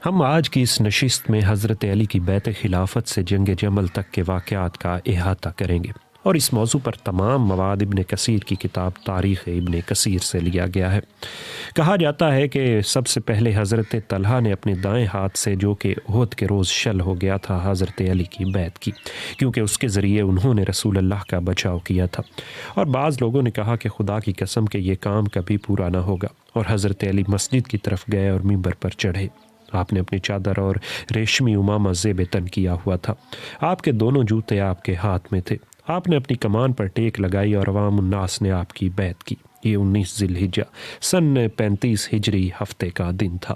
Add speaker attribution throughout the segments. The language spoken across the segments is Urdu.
Speaker 1: ہم آج کی اس نشست میں حضرت علی کی بیعت خلافت سے جنگ جمل تک کے واقعات کا احاطہ کریں گے، اور اس موضوع پر تمام مواد ابن کثیر کی کتاب تاریخ ابن کثیر سے لیا گیا ہے۔ کہا جاتا ہے کہ سب سے پہلے حضرت طلحہ نے اپنے دائیں ہاتھ سے، جو کہ احد کے روز شل ہو گیا تھا، حضرت علی کی بیعت کی، کیونکہ اس کے ذریعے انہوں نے رسول اللہ کا بچاؤ کیا تھا۔ اور بعض لوگوں نے کہا کہ خدا کی قسم کہ یہ کام کبھی پورا نہ ہوگا، اور حضرت علی مسجد کی طرف گئے اور ممبر پر چڑھے۔ آپ نے اپنی چادر اور ریشمی امامہ زیب تن کیا ہوا تھا، آپ کے دونوں جوتے آپ کے ہاتھ میں تھے، آپ نے اپنی کمان پر ٹیک لگائی اور عوام الناس نے آپ کی بیعت کی۔ یہ 19 ذی الحجہ سن 35 ہجری ہفتے کا دن تھا۔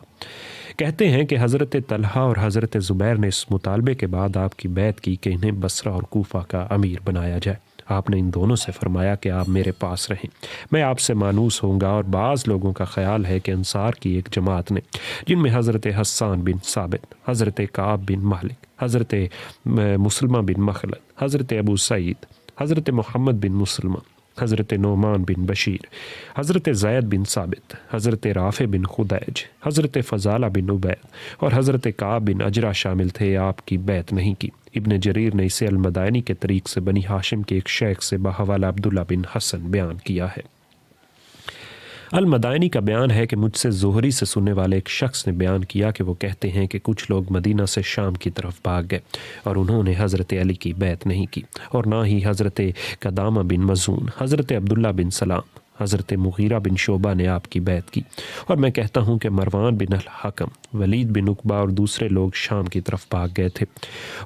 Speaker 1: کہتے ہیں کہ حضرت طلحہ اور حضرت زبیر نے اس مطالبے کے بعد آپ کی بیعت کی کہ انہیں بصرہ اور کوفہ کا امیر بنایا جائے۔ آپ نے ان دونوں سے فرمایا کہ آپ میرے پاس رہیں، میں آپ سے مانوس ہوں گا۔ اور بعض لوگوں کا خیال ہے کہ انصار کی ایک جماعت نے، جن میں حضرت حسان بن ثابت، حضرت کعب بن مالک، حضرت مسلمہ بن مخلد، حضرت ابو سعید، حضرت محمد بن مسلمہ، حضرت نعمان بن بشیر، حضرت زید بن ثابت، حضرت رافع بن خدیج، حضرت فضالہ بن عبید اور حضرت کعب بن اجرا شامل تھے، آپ کی بیعت نہیں کی۔ ابن جریر نے اسے المدائنی کے طریق سے بنی ہاشم کے ایک شیخ سے بحوالہ عبداللہ بن حسن بیان کیا ہے۔ المدائنی کا بیان ہے کہ مجھ سے زہری سے سننے والے ایک شخص نے بیان کیا کہ وہ کہتے ہیں کہ کچھ لوگ مدینہ سے شام کی طرف بھاگ گئے، اور انہوں نے حضرت علی کی بیعت نہیں کی، اور نہ ہی حضرت قدامہ بن مظعون، حضرت عبداللہ بن سلام، حضرت مغیرہ بن شعبہ نے آپ کی بیعت کی۔ اور میں کہتا ہوں کہ مروان بن الحکم، ولید بن عقبہ اور دوسرے لوگ شام کی طرف بھاگ گئے تھے۔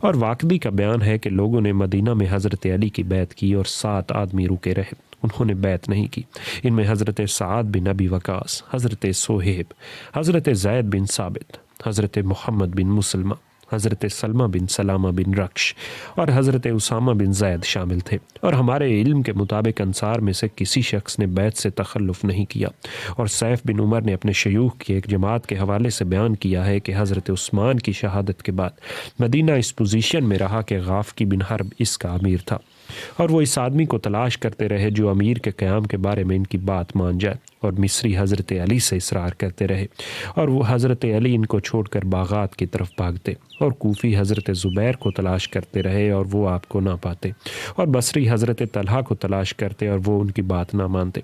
Speaker 1: اور واقعی کا بیان ہے کہ لوگوں نے مدینہ میں حضرت علی کی بیعت کی اور 7 آدمی رکے رہے، انہوں نے بیعت نہیں کی۔ ان میں حضرت سعد بن ابی وقاص، حضرت صہیب، حضرت زید بن ثابت، حضرت محمد بن مسلمہ، حضرت سلمہ بن سلامہ بن رکش اور حضرت اسامہ بن زید شامل تھے۔ اور ہمارے علم کے مطابق انصار میں سے کسی شخص نے بیعت سے تخلف نہیں کیا۔ اور سیف بن عمر نے اپنے شیوخ کی ایک جماعت کے حوالے سے بیان کیا ہے کہ حضرت عثمان کی شہادت کے بعد مدینہ اس پوزیشن میں رہا کہ غافقی بن حرب اس کا امیر تھا، اور وہ اس آدمی کو تلاش کرتے رہے جو امیر کے قیام کے بارے میں ان کی بات مان جائے، اور مصری حضرت علی سے اصرار کرتے رہے، اور وہ حضرت علی ان کو چھوڑ کر باغات کی طرف بھاگتے، اور کوفی حضرت زبیر کو تلاش کرتے رہے اور وہ آپ کو نہ پاتے، اور بصری حضرت طلحہ کو تلاش کرتے اور وہ ان کی بات نہ مانتے۔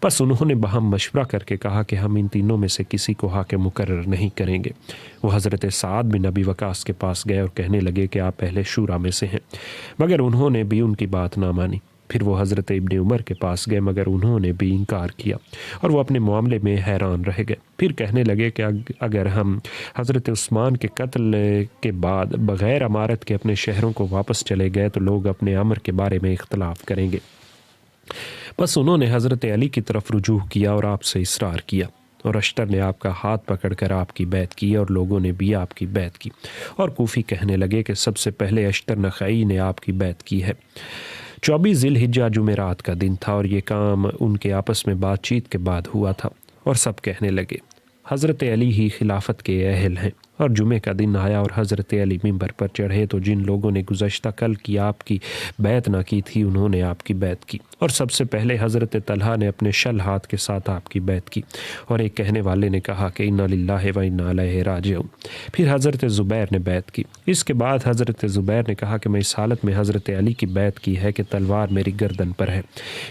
Speaker 1: بس انہوں نے باہم مشورہ کر کے کہا کہ ہم ان تینوں میں سے کسی کو حاکم مقرر نہیں کریں گے۔ وہ حضرت سعد بن ابی وقاص کے پاس گئے اور کہنے لگے کہ آپ پہلے شورا میں سے ہیں، مگر انہوں نے بھی ان کی بات نہ مانی۔ پھر وہ حضرت ابن عمر کے پاس گئے، مگر انہوں نے بھی انکار کیا، اور وہ اپنے معاملے میں حیران رہ گئے۔ پھر کہنے لگے کہ اگر ہم حضرت عثمان کے قتل کے بعد بغیر امارت کے اپنے شہروں کو واپس چلے گئے تو لوگ اپنے امر کے بارے میں اختلاف کریں گے۔ بس انہوں نے حضرت علی کی طرف رجوع کیا اور آپ سے اصرار کیا، اور اشتر نے آپ کا ہاتھ پکڑ کر آپ کی بیعت کی، اور لوگوں نے بھی آپ کی بیعت کی۔ اور کوفی کہنے لگے کہ سب سے پہلے اشتر نخعی نے آپ کی بیعت کی ہے۔ 24 ذی الحجہ جمعرات کا دن تھا، اور یہ کام ان کے آپس میں بات چیت کے بعد ہوا تھا، اور سب کہنے لگے حضرت علی ہی خلافت کے اہل ہیں۔ اور جمعہ کا دن آیا اور حضرت علی ممبر پر چڑھے تو جن لوگوں نے گزشتہ کل کی آپ کی بیعت نہ کی تھی انہوں نے آپ کی بیعت کی، اور سب سے پہلے حضرت طلحہ نے اپنے شل ہاتھ کے ساتھ آپ کی بیعت کی، اور ایک کہنے والے نے کہا کہ انا للہ و انا الیہ راجعون۔ پھر حضرت زبیر نے بیعت کی۔ اس کے بعد حضرت زبیر نے کہا کہ میں اس حالت میں حضرت علی کی بیعت کی ہے کہ تلوار میری گردن پر ہے۔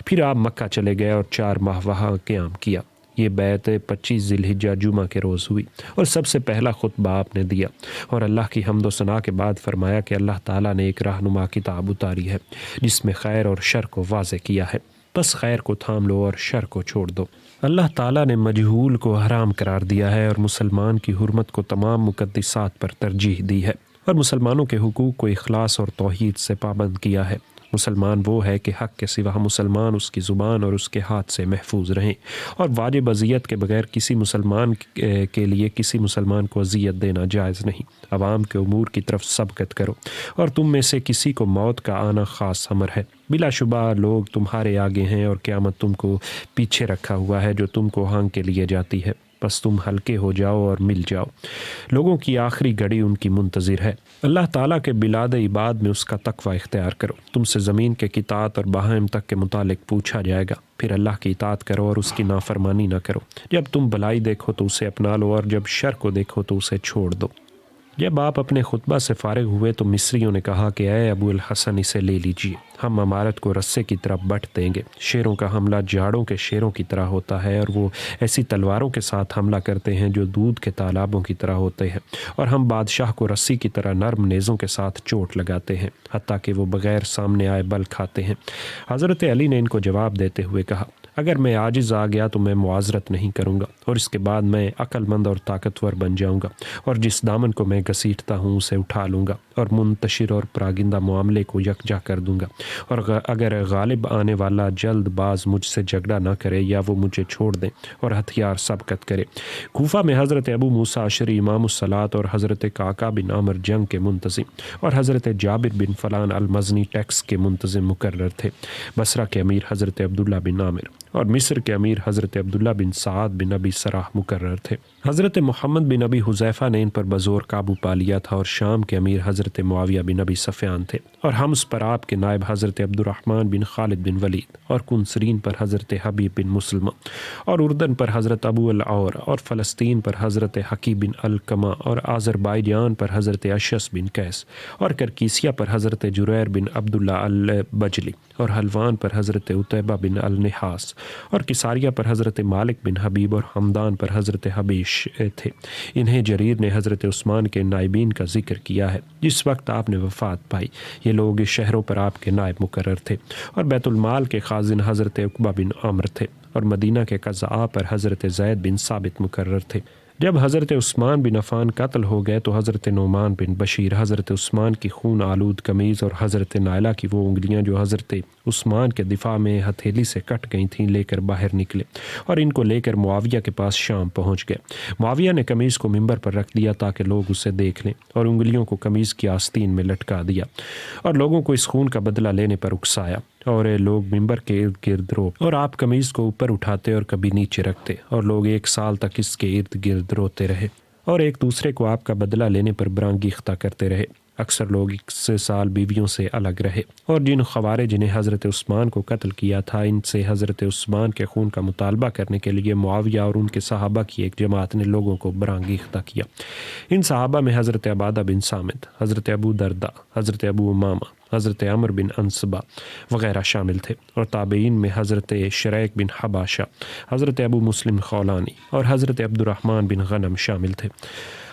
Speaker 1: پھر آپ مکہ چلے گئے اور 4 ماہ وہاں قیام کیا۔ یہ بیعت 25 ذی الحجہ جمعہ کے روز ہوئی، اور سب سے پہلا خطبہ آپ نے دیا، اور اللہ کی حمد و ثنا کے بعد فرمایا کہ اللہ تعالیٰ نے ایک رہنما کتاب اتاری ہے جس میں خیر اور شر کو واضح کیا ہے، بس خیر کو تھام لو اور شر کو چھوڑ دو۔ اللہ تعالیٰ نے مجہول کو حرام قرار دیا ہے، اور مسلمان کی حرمت کو تمام مقدسات پر ترجیح دی ہے، اور مسلمانوں کے حقوق کو اخلاص اور توحید سے پابند کیا ہے۔ مسلمان وہ ہے کہ حق کے سوا مسلمان اس کی زبان اور اس کے ہاتھ سے محفوظ رہیں، اور واجب اذیت کے بغیر کسی مسلمان کے لیے کسی مسلمان کو اذیت دینا جائز نہیں۔ عوام کے امور کی طرف سبقت کرو، اور تم میں سے کسی کو موت کا آنا خاص امر ہے۔ بلا شبہ لوگ تمہارے آگے ہیں، اور قیامت تم کو پیچھے رکھا ہوا ہے جو تم کو ہانگ کے لیے جاتی ہے۔ بس تم ہلکے ہو جاؤ اور مل جاؤ۔ لوگوں کی آخری گھڑی ان کی منتظر ہے۔ اللہ تعالیٰ کے بلاد عباد میں اس کا تقوی اختیار کرو۔ تم سے زمین کے قطعات اور بہائم تک کے متعلق پوچھا جائے گا، پھر اللہ کی اطاعت کرو اور اس کی نافرمانی نہ کرو۔ جب تم بھلائی دیکھو تو اسے اپنا لو اور جب شر کو دیکھو تو اسے چھوڑ دو۔ جب آپ اپنے خطبہ سے فارغ ہوئے تو مصریوں نے کہا کہ اے ابو الحسن اسے لے لیجیے، ہم عمارت کو رسے کی طرف بٹ دیں گے۔ شیروں کا حملہ جھاڑوں کے شیروں کی طرح ہوتا ہے اور وہ ایسی تلواروں کے ساتھ حملہ کرتے ہیں جو دودھ کے تالابوں کی طرح ہوتے ہیں، اور ہم بادشاہ کو رسی کی طرح نرم نیزوں کے ساتھ چوٹ لگاتے ہیں حتیٰ کہ وہ بغیر سامنے آئے بل کھاتے ہیں۔ حضرت علی نے ان کو جواب دیتے ہوئے کہا، اگر میں عاجز آ گیا تو میں معاذرت نہیں کروں گا، اور اس کے بعد میں عقل مند اور طاقتور بن جاؤں گا، اور جس دامن کو میں گھسیٹتا ہوں اسے اٹھا لوں گا اور منتشر اور پراگندہ معاملے کو یکجا کر دوں گا، اور اگر غالب آنے والا جلد باز مجھ سے جھگڑا نہ کرے یا وہ مجھے چھوڑ دیں اور ہتھیار سبقت کرے۔ کوفہ میں حضرت ابو موسیٰ اشعری امام الصلاۃ اور حضرت قعقاع بن عامر جنگ کے منتظم اور حضرت جابر بن فلان المزنی ٹیکس کے منتظم مقرر تھے۔ بصرہ کے امیر حضرت عبداللہ بن عامر اور مصر کے امیر حضرت عبداللہ بن سعد بن ابی سراح مقرر تھے۔ حضرت محمد بن ابی حذیفہ نے ان پر بزور قابو پا لیا تھا، اور شام کے امیر حضرت معاویہ بن ابی سفیان تھے، اور حمص پر آپ کے نائب حضرت عبد الرحمن بن خالد بن ولید، اور کنسرین پر حضرت حبیب بن مسلمہ، اور اردن پر حضرت ابو العور، اور فلسطین پر حضرت حکیم بن القمہ، اور آذربائیجان پر حضرت اشعث بن قیس، اور کرکیسیہ پر حضرت جریر بن عبداللہ البجلی، اور حلوان پر حضرت عتیبہ بن النحاس، اور کساریہ پر حضرت مالک بن حبیب، اور حمدان پر حضرت حبیش تھے۔ انہیں جریر نے حضرت عثمان کے نائبین کا ذکر کیا ہے جس وقت آپ نے وفات پائی۔ یہ لوگ اس شہروں پر آپ کے نائب مقرر تھے، اور بیت المال کے خازن حضرت عقبہ بن عمر تھے، اور مدینہ کے قضاء پر حضرت زید بن ثابت مقرر تھے۔ جب حضرت عثمان بن عفان قتل ہو گئے تو حضرت نعمان بن بشیر حضرت عثمان کی خون آلود قمیض اور حضرت نائلہ کی وہ انگلیاں جو حضرت عثمان کے دفاع میں ہتھیلی سے کٹ گئی تھیں لے کر باہر نکلے، اور ان کو لے کر معاویہ کے پاس شام پہنچ گئے۔ معاویہ نے قمیض کو منبر پر رکھ دیا تاکہ لوگ اسے دیکھ لیں، اور انگلیوں کو قمیض کی آستین میں لٹکا دیا، اور لوگوں کو اس خون کا بدلہ لینے پر اکسایا، اور لوگ منبر کے ارد گرد رو، اور آپ قمیض کو اوپر اٹھاتے اور کبھی نیچے رکھتے، اور لوگ 1 سال تک اس کے ارد گرد روتے رہے، اور ایک دوسرے کو آپ کا بدلہ لینے پر برانگیختہ کرتے رہے۔ اکثر لوگ اس سال بیویوں سے الگ رہے، اور جن خوارج نے حضرت عثمان کو قتل کیا تھا ان سے حضرت عثمان کے خون کا مطالبہ کرنے کے لیے معاویہ اور ان کے صحابہ کی ایک جماعت نے لوگوں کو برانگیختہ کیا۔ ان صحابہ میں حضرت عبادہ بن صامت، حضرت ابو درداء، حضرت ابو امامہ، حضرت عمر بن انصبہ وغیرہ شامل تھے، اور تابعین میں حضرت شریک بن حباشہ، حضرت ابو مسلم خولانی اور حضرت عبد الرحمن بن غنم شامل تھے۔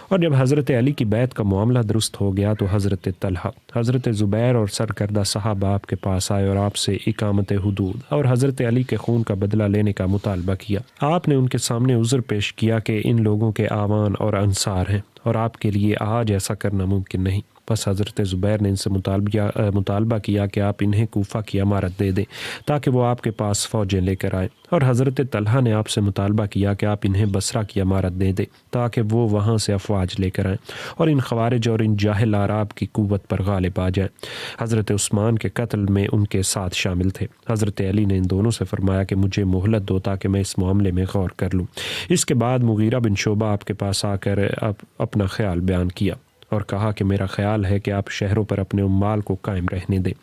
Speaker 1: اور جب حضرت علی کی بیعت کا معاملہ درست ہو گیا تو حضرت طلحہ، حضرت زبیر اور سرکردہ صحابہ آپ کے پاس آئے اور آپ سے اقامت حدود اور حضرت علی کے خون کا بدلہ لینے کا مطالبہ کیا۔ آپ نے ان کے سامنے عذر پیش کیا کہ ان لوگوں کے آوان اور انصار ہیں، اور آپ کے لیے آج ایسا کرنا ممکن نہیں۔ بس حضرت زبیر نے ان سے مطالبہ کیا کہ آپ انہیں کوفہ کی امارت دے دیں تاکہ وہ آپ کے پاس فوجیں لے کر آئیں، اور حضرت طلحہ نے آپ سے مطالبہ کیا کہ آپ انہیں بصرہ کی امارت دے دیں تاکہ وہ وہاں سے افواج لے کر آئیں اور ان خوارج اور ان جاہل اعراب کی قوت پر غالب آ جائیں۔ حضرت عثمان کے قتل میں ان کے ساتھ شامل تھے۔ حضرت علی نے ان دونوں سے فرمایا کہ مجھے مہلت دو تاکہ میں اس معاملے میں غور کر لوں۔ اس کے بعد مغیرہ بن شعبہ آپ کے پاس آ کر اپنا خیال بیان کیا اور کہا کہ میرا خیال ہے کہ آپ شہروں پر اپنے عمال کو قائم رہنے دیں،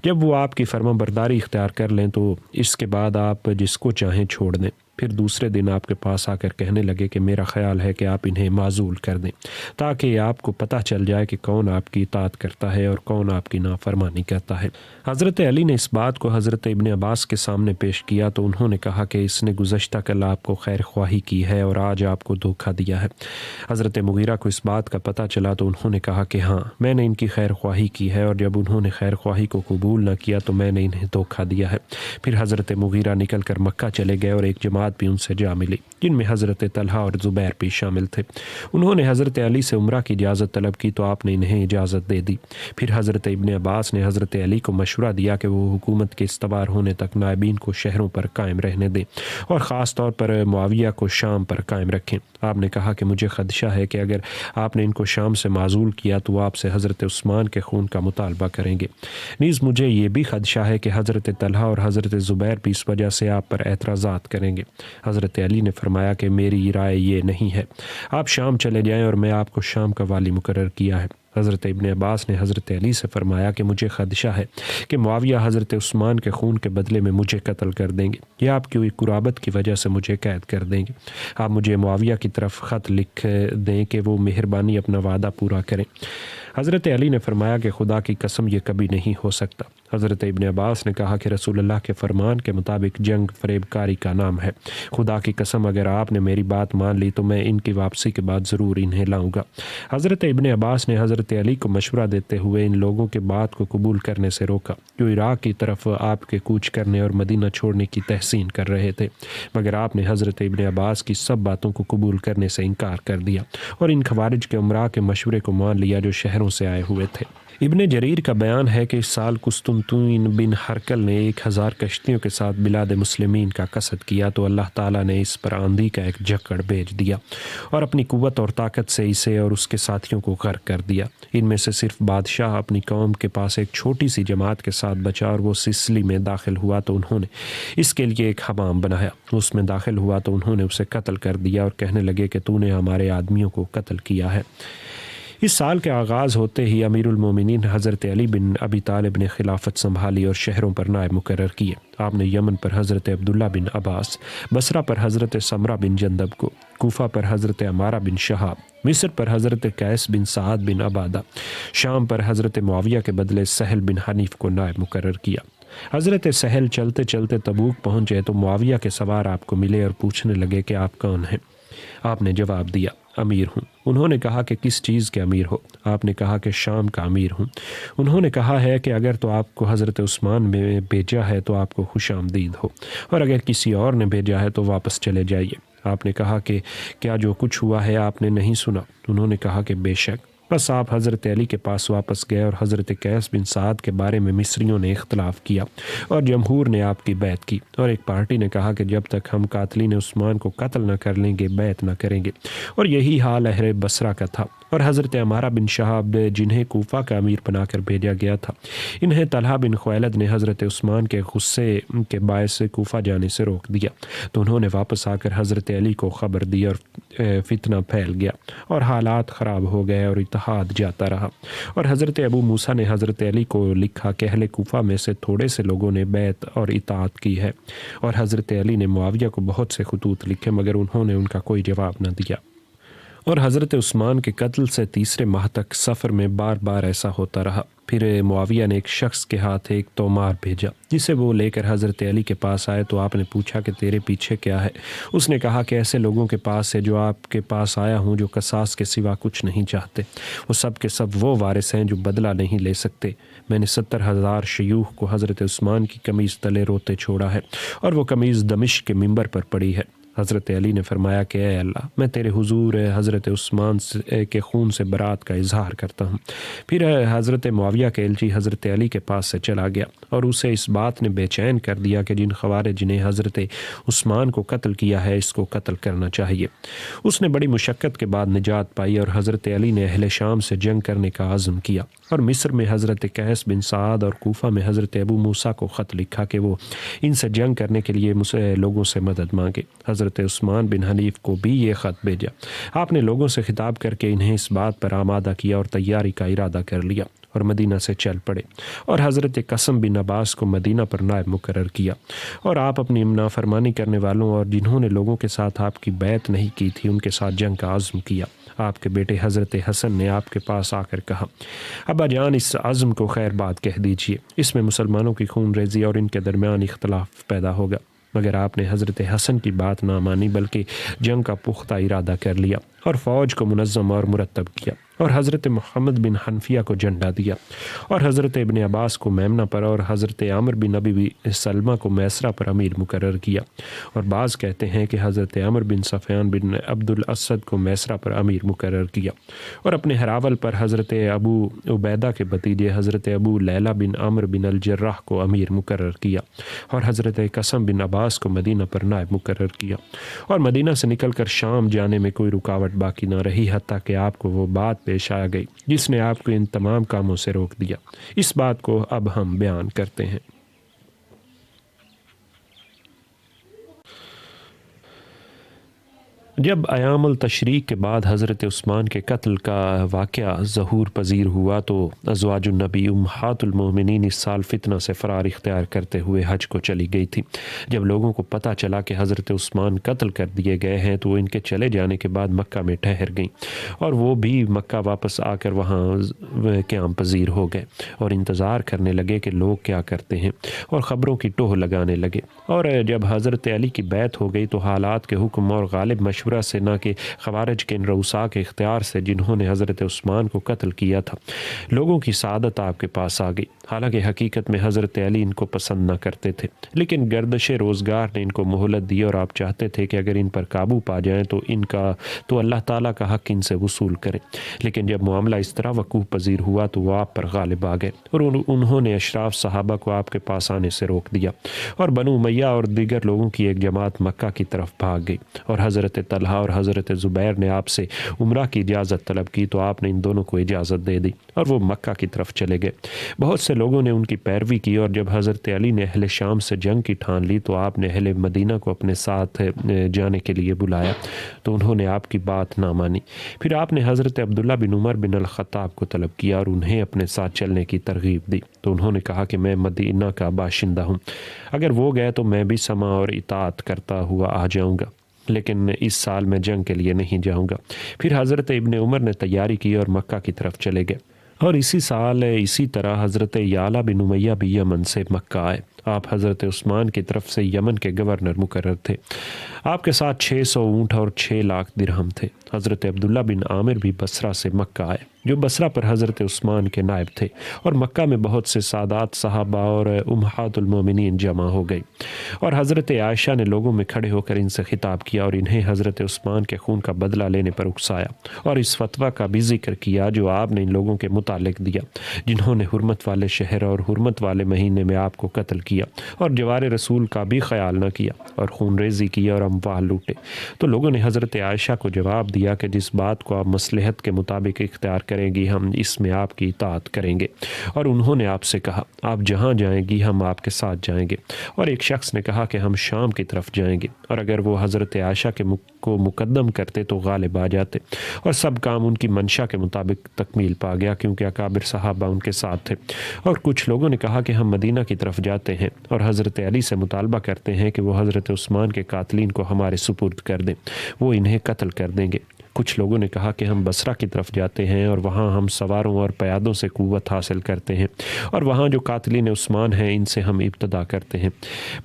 Speaker 1: جب وہ آپ کی فرما برداری اختیار کر لیں تو اس کے بعد آپ جس کو چاہیں چھوڑ دیں۔ پھر دوسرے دن آپ کے پاس آ کر کہنے لگے کہ میرا خیال ہے کہ آپ انہیں معزول کر دیں تاکہ آپ کو پتہ چل جائے کہ کون آپ کی اطاعت کرتا ہے اور کون آپ کی نافرمانی کرتا ہے۔ حضرت علی نے اس بات کو حضرت ابن عباس کے سامنے پیش کیا تو انہوں نے کہا کہ اس نے گزشتہ کل آپ کو خیر خواہی کی ہے اور آج آپ کو دھوکہ دیا ہے۔ حضرت مغیرہ کو اس بات کا پتہ چلا تو انہوں نے کہا کہ ہاں، میں نے ان کی خیر خواہی کی ہے، اور جب انہوں نے خیر خواہی کو قبول نہ کیا تو میں نے انہیں دھوکہ دیا ہے۔ پھر حضرت مغیرہ نکل کر مکہ چلے گئے اور ایک جماعت بھی ان سے جا ملی جن میں حضرت طلحہ اور زبیر بھی شامل تھے۔ انہوں نے حضرت علی سے عمرہ کی اجازت طلب کی تو آپ نے انہیں اجازت دے دی۔ پھر حضرت ابن عباس نے حضرت علی کو مشورہ دیا کہ وہ حکومت کے استوار ہونے تک نائبین کو شہروں پر قائم رہنے دیں اور خاص طور پر معاویہ کو شام پر قائم رکھیں۔ آپ نے کہا کہ مجھے خدشہ ہے کہ اگر آپ نے ان کو شام سے معزول کیا تو وہ آپ سے حضرت عثمان کے خون کا مطالبہ کریں گے۔ نیز مجھے یہ بھی خدشہ ہے کہ حضرت طلحہ اور حضرت زبیر بھی اس وجہ سے آپ پر اعتراضات کریں گے۔ حضرت علی نے فرمایا کہ میری رائے یہ نہیں ہے، آپ شام چلے جائیں اور میں آپ کو شام کا والی مقرر کیا ہے۔ حضرت ابن عباس نے حضرت علی سے فرمایا کہ مجھے خدشہ ہے کہ معاویہ حضرت عثمان کے خون کے بدلے میں مجھے قتل کر دیں گے یا آپ کی قرابت کی وجہ سے مجھے قید کر دیں گے۔ آپ مجھے معاویہ کی طرف خط لکھ دیں کہ وہ مہربانی اپنا وعدہ پورا کریں۔ حضرت علی نے فرمایا کہ خدا کی قسم یہ کبھی نہیں ہو سکتا۔ حضرت ابن عباس نے کہا کہ رسول اللہ کے فرمان کے مطابق جنگ فریب کاری کا نام ہے، خدا کی قسم اگر آپ نے میری بات مان لی تو میں ان کی واپسی کے بعد ضرور انہیں لاؤں گا۔ حضرت ابن عباس نے حضرت علی کو مشورہ دیتے ہوئے ان لوگوں کے بات کو قبول کرنے سے روکا جو عراق کی طرف آپ کے کوچ کرنے اور مدینہ چھوڑنے کی تحسین کر رہے تھے، مگر آپ نے حضرت ابن عباس کی سب باتوں کو قبول کرنے سے انکار کر دیا اور ان خوارج کے امراء کے مشورے کو مان لیا جو شہروں سے آئے ہوئے تھے۔ ابن جریر کا بیان ہے کہ اس سال قسطنطین بن ہرقل نے 1000 کشتیوں کے ساتھ بلاد مسلمین کا قصد کیا تو اللہ تعالیٰ نے اس پر آندھی کا ایک جھکڑ بھیج دیا اور اپنی قوت اور طاقت سے اسے اور اس کے ساتھیوں کو غرق کر دیا۔ ان میں سے صرف بادشاہ اپنی قوم کے پاس ایک چھوٹی سی جماعت کے ساتھ بچا اور وہ سسلی میں داخل ہوا تو انہوں نے اس کے لیے ایک حمام بنایا، اس میں داخل ہوا تو انہوں نے اسے قتل کر دیا اور کہنے لگے کہ تو نے ہمارے آدمیوں کو قتل کیا ہے۔ اس سال کے آغاز ہوتے ہی امیر المومنین حضرت علی بن ابی طالب نے خلافت سنبھالی اور شہروں پر نائب مقرر کیے۔ آپ نے یمن پر حضرت عبداللہ بن عباس، بصرہ پر حضرت سمرہ بن جندب کو، کوفہ پر حضرت عمارہ بن شہاب، مصر پر حضرت قیس بن سعد بن عبادہ، شام پر حضرت معاویہ کے بدلے سہل بن حنیف کو نائب مقرر کیا۔ حضرت سہل چلتے چلتے تبوک پہنچے تو معاویہ کے سوار آپ کو ملے اور پوچھنے لگے کہ آپ کون ہیں؟ آپ نے جواب دیا امیر ہوں۔ انہوں نے کہا کہ کس چیز کے امیر ہو؟ آپ نے کہا کہ شام کا امیر ہوں۔ انہوں نے کہا ہے کہ اگر تو آپ کو حضرت عثمان میں بھیجا ہے تو آپ کو خوش آمدید ہو، اور اگر کسی اور نے بھیجا ہے تو واپس چلے جائیے۔ آپ نے کہا کہ کیا جو کچھ ہوا ہے آپ نے نہیں سنا؟ انہوں نے کہا کہ بے شک۔ بس آپ حضرت علی کے پاس واپس گئے اور حضرت قیس بن سعد کے بارے میں مصریوں نے اختلاف کیا اور جمہور نے آپ کی بیعت کی، اور ایک پارٹی نے کہا کہ جب تک ہم قاتلین عثمان کو قتل نہ کر لیں گے بیعت نہ کریں گے، اور یہی حال اہل بصرہ کا تھا۔ اور حضرت عمارہ بن شہاب جنہیں کوفہ کا امیر بنا کر بھیجا گیا تھا، انہیں طلحہ بن خویلد نے حضرت عثمان کے غصے کے باعث سے کوفہ جانے سے روک دیا تو انہوں نے واپس آ کر حضرت علی کو خبر دی اور فتنہ پھیل گیا اور حالات خراب ہو گئے اور اتحاد جاتا رہا۔ اور حضرت ابو موسیٰ نے حضرت علی کو لکھا کہ اہل کوفہ میں سے تھوڑے سے لوگوں نے بیعت اور اطاعت کی ہے، اور حضرت علی نے معاویہ کو بہت سے خطوط لکھے مگر انہوں نے ان کا کوئی جواب نہ دیا۔ اور حضرت عثمان کے قتل سے تیسرے ماہ تک سفر میں بار بار ایسا ہوتا رہا۔ پھر معاویہ نے ایک شخص کے ہاتھ ایک تومار بھیجا جسے وہ لے کر حضرت علی کے پاس آئے تو آپ نے پوچھا کہ تیرے پیچھے کیا ہے؟ اس نے کہا کہ ایسے لوگوں کے پاس ہے جو آپ کے پاس آیا ہوں جو قصاص کے سوا کچھ نہیں چاہتے، وہ سب کے سب وہ وارث ہیں جو بدلہ نہیں لے سکتے۔ میں نے 70,000 شیوخ کو حضرت عثمان کی قمیض تلے روتے چھوڑا ہے اور وہ قمیض دمشق کے منبر پر پڑی ہے۔ حضرت علی نے فرمایا کہ اے اللہ، میں تیرے حضور حضرت عثمان کے خون سے برات کا اظہار کرتا ہوں۔ پھر حضرت معاویہ کے الچی حضرت علی کے پاس سے چلا گیا اور اسے اس بات نے بے چین کر دیا کہ جن خوارج نے حضرت عثمان کو قتل کیا ہے اس کو قتل کرنا چاہیے۔ اس نے بڑی مشقت کے بعد نجات پائی اور حضرت علی نے اہل شام سے جنگ کرنے کا عزم کیا اور مصر میں حضرت قیس بن سعد اور کوفہ میں حضرت ابو موسیٰ کو خط لکھا کہ وہ ان سے جنگ کرنے کے لیے لوگوں سے مدد مانگے۔ حضرت عثمان بن حنیف کو بھی یہ خط بھیجا۔ آپ نے لوگوں سے خطاب کر کے انہیں اس بات پر آمادہ کیا اور تیاری کا ارادہ کر لیا اور مدینہ سے چل پڑے، اور حضرت قاسم بن عباس کو مدینہ پر نائب مقرر کیا، اور آپ اپنی نافرمانی کرنے والوں اور جنہوں نے لوگوں کے ساتھ آپ کی بیعت نہیں کی تھی ان کے ساتھ جنگ کا عزم کیا۔ آپ کے بیٹے حضرت حسن نے آپ کے پاس آ کر کہا، ابا جان اس عزم کو خیر بات کہہ دیجیے، اس میں مسلمانوں کی خون ریزی اور ان کے درمیان اختلاف پیدا ہوگا۔ مگر آپ نے حضرت حسن کی بات نہ مانی بلکہ جنگ کا پختہ ارادہ کر لیا اور فوج کو منظم اور مرتب کیا اور حضرت محمد بن حنفیہ کو جھنڈا دیا اور حضرت ابن عباس کو میمنہ پر اور حضرت عمر بن ابی سلمہ کو میسرہ پر امیر مقرر کیا، اور بعض کہتے ہیں کہ حضرت عمر بن سفیان بن عبد الاسد کو میسرہ پر امیر مقرر کیا، اور اپنے ہراول پر حضرت ابو عبیدہ کے بھتیجے حضرت ابو لیلہ بن عمر بن الجراح کو امیر مقرر کیا، اور حضرت قاسم بن عباس کو مدینہ پر نائب مقرر کیا، اور مدینہ سے نکل کر شام جانے میں کوئی رکاوٹ باقی نہ رہی حتیٰ کہ آپ کو وہ بات پیش آ گئی جس نے آپ کو ان تمام کاموں سے روک دیا۔ اس بات کو اب ہم بیان کرتے ہیں۔ جب ایام التشریق کے بعد حضرت عثمان کے قتل کا واقعہ ظہور پذیر ہوا تو ازواج النبی امہات المومنین اس سال فتنہ سے فرار اختیار کرتے ہوئے حج کو چلی گئی تھی۔ جب لوگوں کو پتہ چلا کہ حضرت عثمان قتل کر دیے گئے ہیں تو ان کے چلے جانے کے بعد مکہ میں ٹھہر گئیں، اور وہ بھی مکہ واپس آ کر وہاں قیام پذیر ہو گئے اور انتظار کرنے لگے کہ لوگ کیا کرتے ہیں، اور خبروں کی ٹوہ لگانے لگے۔ اور جب حضرت علی کی بیعت ہو گئی تو حالات کے حکم اور غالب مشورہ سے نہ کہ خوارج کے ان رؤساء کے اختیار سے جنہوں نے حضرت عثمان کو قتل کیا تھا، لوگوں کی سعادت آپ کے پاس آ گئی۔ حالانکہ حقیقت میں حضرت علی ان کو پسند نہ کرتے تھے، لیکن گردش روزگار نے ان کو مہلت دی اور آپ چاہتے تھے کہ اگر ان پر قابو پا جائیں تو اللہ تعالیٰ کا حق ان سے وصول کریں۔ لیکن جب معاملہ اس طرح وقوع پذیر ہوا تو وہ آپ پر غالب آ گئے، اور انہوں نے اشراف صحابہ کو آپ کے پاس آنے سے روک دیا، اور بنو امیہ اور دیگر لوگوں کی ایک جماعت مکہ کی طرف بھاگ گئی، اور حضرت طلحہ اور حضرت زبیر نے آپ سے عمرہ کی اجازت طلب کی تو آپ نے ان دونوں کو اجازت دے دی اور وہ مکہ کی طرف چلے گئے۔ بہت سے لوگوں نے ان کی پیروی کی، اور جب حضرت علی نے اہل شام سے جنگ کی ٹھان لی تو آپ نے اہل مدینہ کو اپنے ساتھ جانے کے لیے بلایا تو انہوں نے آپ کی بات نہ مانی۔ پھر آپ نے حضرت عبداللہ بن عمر بن الخطاب کو طلب کیا اور انہیں اپنے ساتھ چلنے کی ترغیب دی تو انہوں نے کہا کہ میں مدینہ کا باشندہ ہوں، اگر وہ گئے تو میں بھی سمع اور اطاعت کرتا ہوا آ جاؤں گا، لیکن اس سال میں جنگ کے لیے نہیں جاؤں گا۔ پھر حضرت ابن عمر نے تیاری کی اور مکہ کی طرف چلے گئے، اور اسی سال اسی طرح حضرت یعلا بن امیہ بھی یمن سے مکہ آئے۔ آپ حضرت عثمان کی طرف سے یمن کے گورنر مقرر تھے۔ آپ کے ساتھ 600 اونٹ اور 6 لاکھ درہم تھے۔ حضرت عبداللہ بن عامر بھی بصرہ سے مکہ آئے، جو بصرہ پر حضرت عثمان کے نائب تھے، اور مکہ میں بہت سے سادات صحابہ اور امہات المومنین جمع ہو گئی، اور حضرت عائشہ نے لوگوں میں کھڑے ہو کر ان سے خطاب کیا اور انہیں حضرت عثمان کے خون کا بدلہ لینے پر اکسایا، اور اس فتویٰ کا بھی ذکر کیا جو آپ نے ان لوگوں کے متعلق دیا جنہوں نے حرمت والے شہر اور حرمت والے مہینے میں آپ کو قتل کیا اور جوار رسول کا بھی خیال نہ کیا اور خون ریزی کیا اور اموال لوٹے۔ تو لوگوں نے حضرت عائشہ کو جواب دیا کہ جس بات کو آپ مصلحت کے مطابق اختیار کریں گی ہم اس میں آپ کی اطاعت کریں گے، اور انہوں نے آپ سے کہا آپ جہاں جائیں گی ہم آپ کے ساتھ جائیں گے، اور ایک شخص نے کہا کہ ہم شام کی طرف جائیں گے، اور اگر وہ حضرت عائشہ کو مقدم کرتے تو غالب آ جاتے، اور سب کام ان کی منشا کے مطابق تکمیل پا گیا کیونکہ اکابر صحابہ ان کے ساتھ تھے۔ اور کچھ لوگوں نے کہا کہ ہم مدینہ کی طرف جاتے ہیں اور حضرت علی سے مطالبہ کرتے ہیں کہ وہ حضرت عثمان کے قاتلین کو ہمارے سپرد کر دیں، وہ انہیں قتل کر دیں گے۔ کچھ لوگوں نے کہا کہ ہم بصرہ کی طرف جاتے ہیں اور وہاں ہم سواروں اور پیادوں سے قوت حاصل کرتے ہیں، اور وہاں جو قاتلین عثمان ہیں ان سے ہم ابتدا کرتے ہیں۔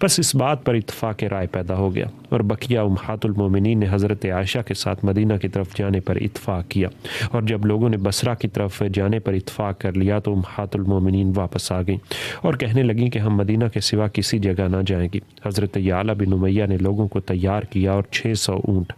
Speaker 1: بس اس بات پر اتفاق رائے پیدا ہو گیا، اور بقیہ امہات المومنین نے حضرت عائشہ کے ساتھ مدینہ کی طرف جانے پر اتفاق کیا، اور جب لوگوں نے بصرہ کی طرف جانے پر اتفاق کر لیا تو امہات المومنین واپس آ گئیں اور کہنے لگیں کہ ہم مدینہ کے سوا کسی جگہ نہ جائیں گی۔ حضرت یعلا بن امیہ نے لوگوں کو تیار کیا اور 600 اونٹ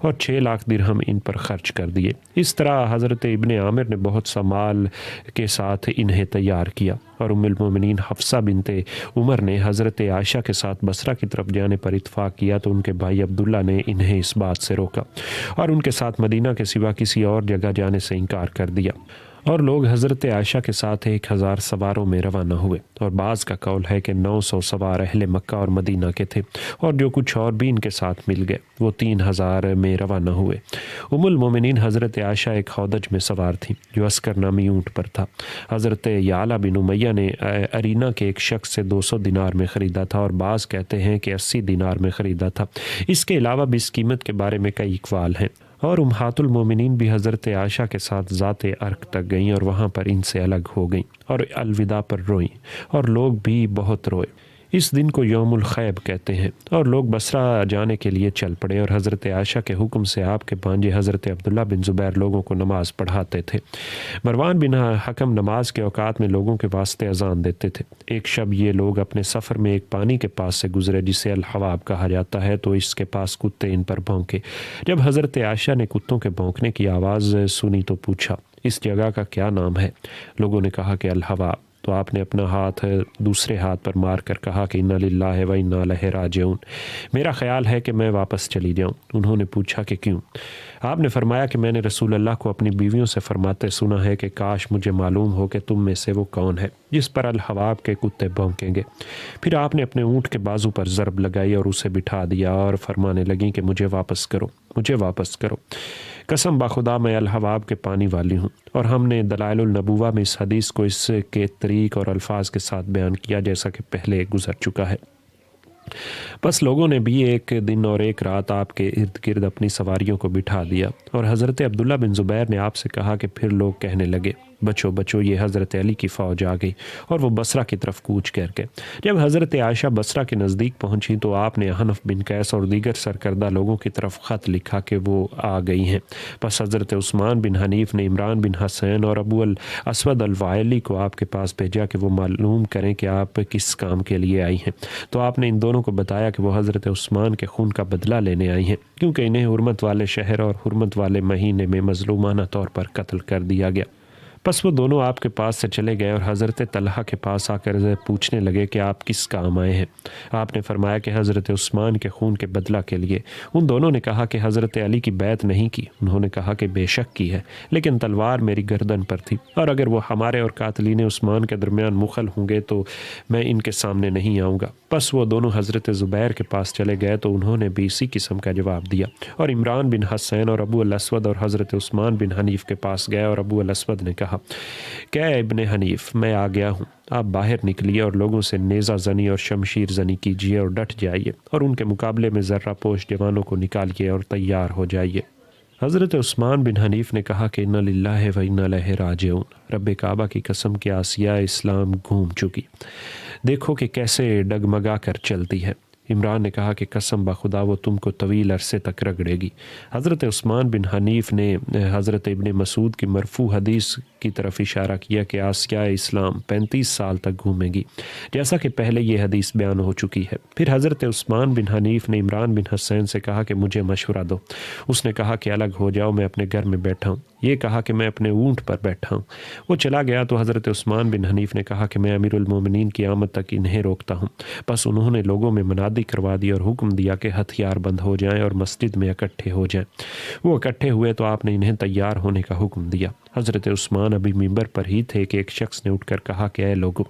Speaker 1: اور 6 لاکھ درہم ان پر خرچ کر دیے۔ اس طرح حضرت ابن عامر نے بہت سا مال کے ساتھ انہیں تیار کیا، اور ام المومنین حفصہ بنت عمر نے حضرت عائشہ کے ساتھ بصرہ کی طرف جانے پر اتفاق کیا تو ان کے بھائی عبداللہ نے انہیں اس بات سے روکا اور ان کے ساتھ مدینہ کے سوا کسی اور جگہ جانے سے انکار کر دیا، اور لوگ حضرت عائشہ کے ساتھ 1000 سواروں میں روانہ ہوئے، اور بعض کا قول ہے کہ 900 سوار اہل مکہ اور مدینہ کے تھے، اور جو کچھ اور بھی ان کے ساتھ مل گئے وہ 3000 میں روانہ ہوئے۔ ام المومنین حضرت عائشہ ایک ہودج میں سوار تھیں جو عسکر نامی اونٹ پر تھا۔ حضرت یعلا بن امیہ نے ارینا کے ایک شخص سے 200 دینار میں خریدا تھا، اور بعض کہتے ہیں کہ 80 دینار میں خریدا تھا۔ اس کے علاوہ بھی اس قیمت کے بارے میں کئی اقوال ہیں، اور امہات المومنین بھی حضرت عائشہ کے ساتھ ذات عرق تک گئیں اور وہاں پر ان سے الگ ہو گئیں اور الوداع پر روئیں، اور لوگ بھی بہت روئے۔ اس دن کو یوم الخیب کہتے ہیں، اور لوگ بصرہ جانے کے لیے چل پڑے، اور حضرت عائشہ کے حکم سے آپ کے بھانجے حضرت عبداللہ بن زبیر لوگوں کو نماز پڑھاتے تھے۔ مروان بن حکم نماز کے اوقات میں لوگوں کے واسطے اذان دیتے تھے۔ ایک شب یہ لوگ اپنے سفر میں ایک پانی کے پاس سے گزرے جسے الحواب کہا جاتا ہے، تو اس کے پاس کتے ان پر بھونکے۔ جب حضرت عائشہ نے کتوں کے بھونکنے کی آواز سنی تو پوچھا اس جگہ کا کیا نام ہے؟ لوگوں نے کہا کہ الحواب۔ تو آپ نے اپنا ہاتھ دوسرے ہاتھ پر مار کر کہا کہ انا للہ و انا الیہ راجعون، میرا خیال ہے کہ میں واپس چلی جاؤں۔ انہوں نے پوچھا کہ کیوں؟ آپ نے فرمایا کہ میں نے رسول اللہ کو اپنی بیویوں سے فرماتے سنا ہے کہ کاش مجھے معلوم ہو کہ تم میں سے وہ کون ہے جس پر الحواب کے کتے بھونکیں گے۔ پھر آپ نے اپنے اونٹ کے بازو پر ضرب لگائی اور اسے بٹھا دیا اور فرمانے لگیں کہ مجھے واپس کرو۔ مجھے واپس کرو۔ قسم بخدا میں الحباب کے پانی والی ہوں، اور ہم نے دلائل النبوہ میں اس حدیث کو اس کے طریق اور الفاظ کے ساتھ بیان کیا جیسا کہ پہلے گزر چکا ہے۔ بس لوگوں نے بھی ایک دن اور ایک رات آپ کے ارد گرد اپنی سواریوں کو بٹھا دیا، اور حضرت عبداللہ بن زبیر نے آپ سے کہا کہ پھر لوگ کہنے لگے، بچو بچو، یہ حضرت علی کی فوج آ گئی، اور وہ بصرہ کی طرف کوچ کر گئے۔ جب حضرت عائشہ بصرہ کے نزدیک پہنچی تو آپ نے حنف بن قیس اور دیگر سرکردہ لوگوں کی طرف خط لکھا کہ وہ آ گئی ہیں۔ پس حضرت عثمان بن حنیف نے عمران بن حسین اور ابو الاسود الوائلی کو آپ کے پاس بھیجا کہ وہ معلوم کریں کہ آپ کس کام کے لیے آئی ہیں۔ تو آپ نے ان دونوں کو بتایا کہ وہ حضرت عثمان کے خون کا بدلہ لینے آئی ہیں، کیونکہ انہیں حرمت والے شہر اور حرمت والے مہینے میں مظلومانہ طور پر قتل کر دیا گیا۔ پس وہ دونوں آپ کے پاس سے چلے گئے اور حضرت طلحہ کے پاس آ کر پوچھنے لگے کہ آپ کس کام آئے ہیں۔ آپ نے فرمایا کہ حضرت عثمان کے خون کے بدلہ کے لیے۔ ان دونوں نے کہا کہ حضرت علی کی بیعت نہیں کی۔ انہوں نے کہا کہ بے شک کی ہے، لیکن تلوار میری گردن پر تھی، اور اگر وہ ہمارے اور قاتلین عثمان کے درمیان مخل ہوں گے تو میں ان کے سامنے نہیں آؤں گا۔ پس وہ دونوں حضرت زبیر کے پاس چلے گئے تو انہوں نے بھی اسی قسم کا جواب دیا، اور عمران بن حسین اور ابو الاسود اور حضرت عثمان بن حنیف کے پاس گئے، اور ابو الاسود نے کہا کہ اے ابن حنیف، میں آ گیا ہوں، آپ باہر نکلیے اور لوگوں سے نیزہ زنی اور شمشیر زنی کیجیے اور ڈٹ جائیے، اور ان کے مقابلے میں ذرہ پوش جوانوں کو نکالیے اور تیار ہو جائیے۔ حضرت عثمان بن حنیف نے کہا کہ انا للہ و انا الیہ راجعون، رب کعبہ کی قسم کہ آسیہ اسلام گھوم چکی، دیکھو کہ کیسے ڈگمگا کر چلتی ہے۔ عمران نے کہا کہ قسم بخدا وہ تم کو طویل عرصے تک رگڑے گی۔ حضرت عثمان بن حنیف نے حضرت ابن مسعود کی مرفوع حدیث کی طرف اشارہ کیا کہ آسیہ اسلام 35 سال تک گھومے گی، جیسا کہ پہلے یہ حدیث بیان ہو چکی ہے۔ پھر حضرت عثمان بن حنیف نے عمران بن حسین سے کہا کہ مجھے مشورہ دو۔ اس نے کہا کہ الگ ہو جاؤ، میں اپنے گھر میں بیٹھا ہوں۔ یہ کہا کہ میں اپنے اونٹ پر بیٹھا ہوں۔ وہ چلا گیا تو حضرت عثمان بن حنیف نے کہا کہ میں امیر المومنین کی آمد تک انہیں روکتا ہوں۔ بس انہوں نے لوگوں میں منادی کروا دی اور حکم دیا کہ ہتھیار بند ہو جائیں اور مسجد میں اکٹھے ہو جائیں۔ وہ اکٹھے ہوئے تو آپ نے انہیں تیار ہونے کا حکم دیا۔ حضرت عثمان ابھی منبر پر ہی تھے کہ ایک شخص نے اٹھ کر کہا کہ اے لوگو،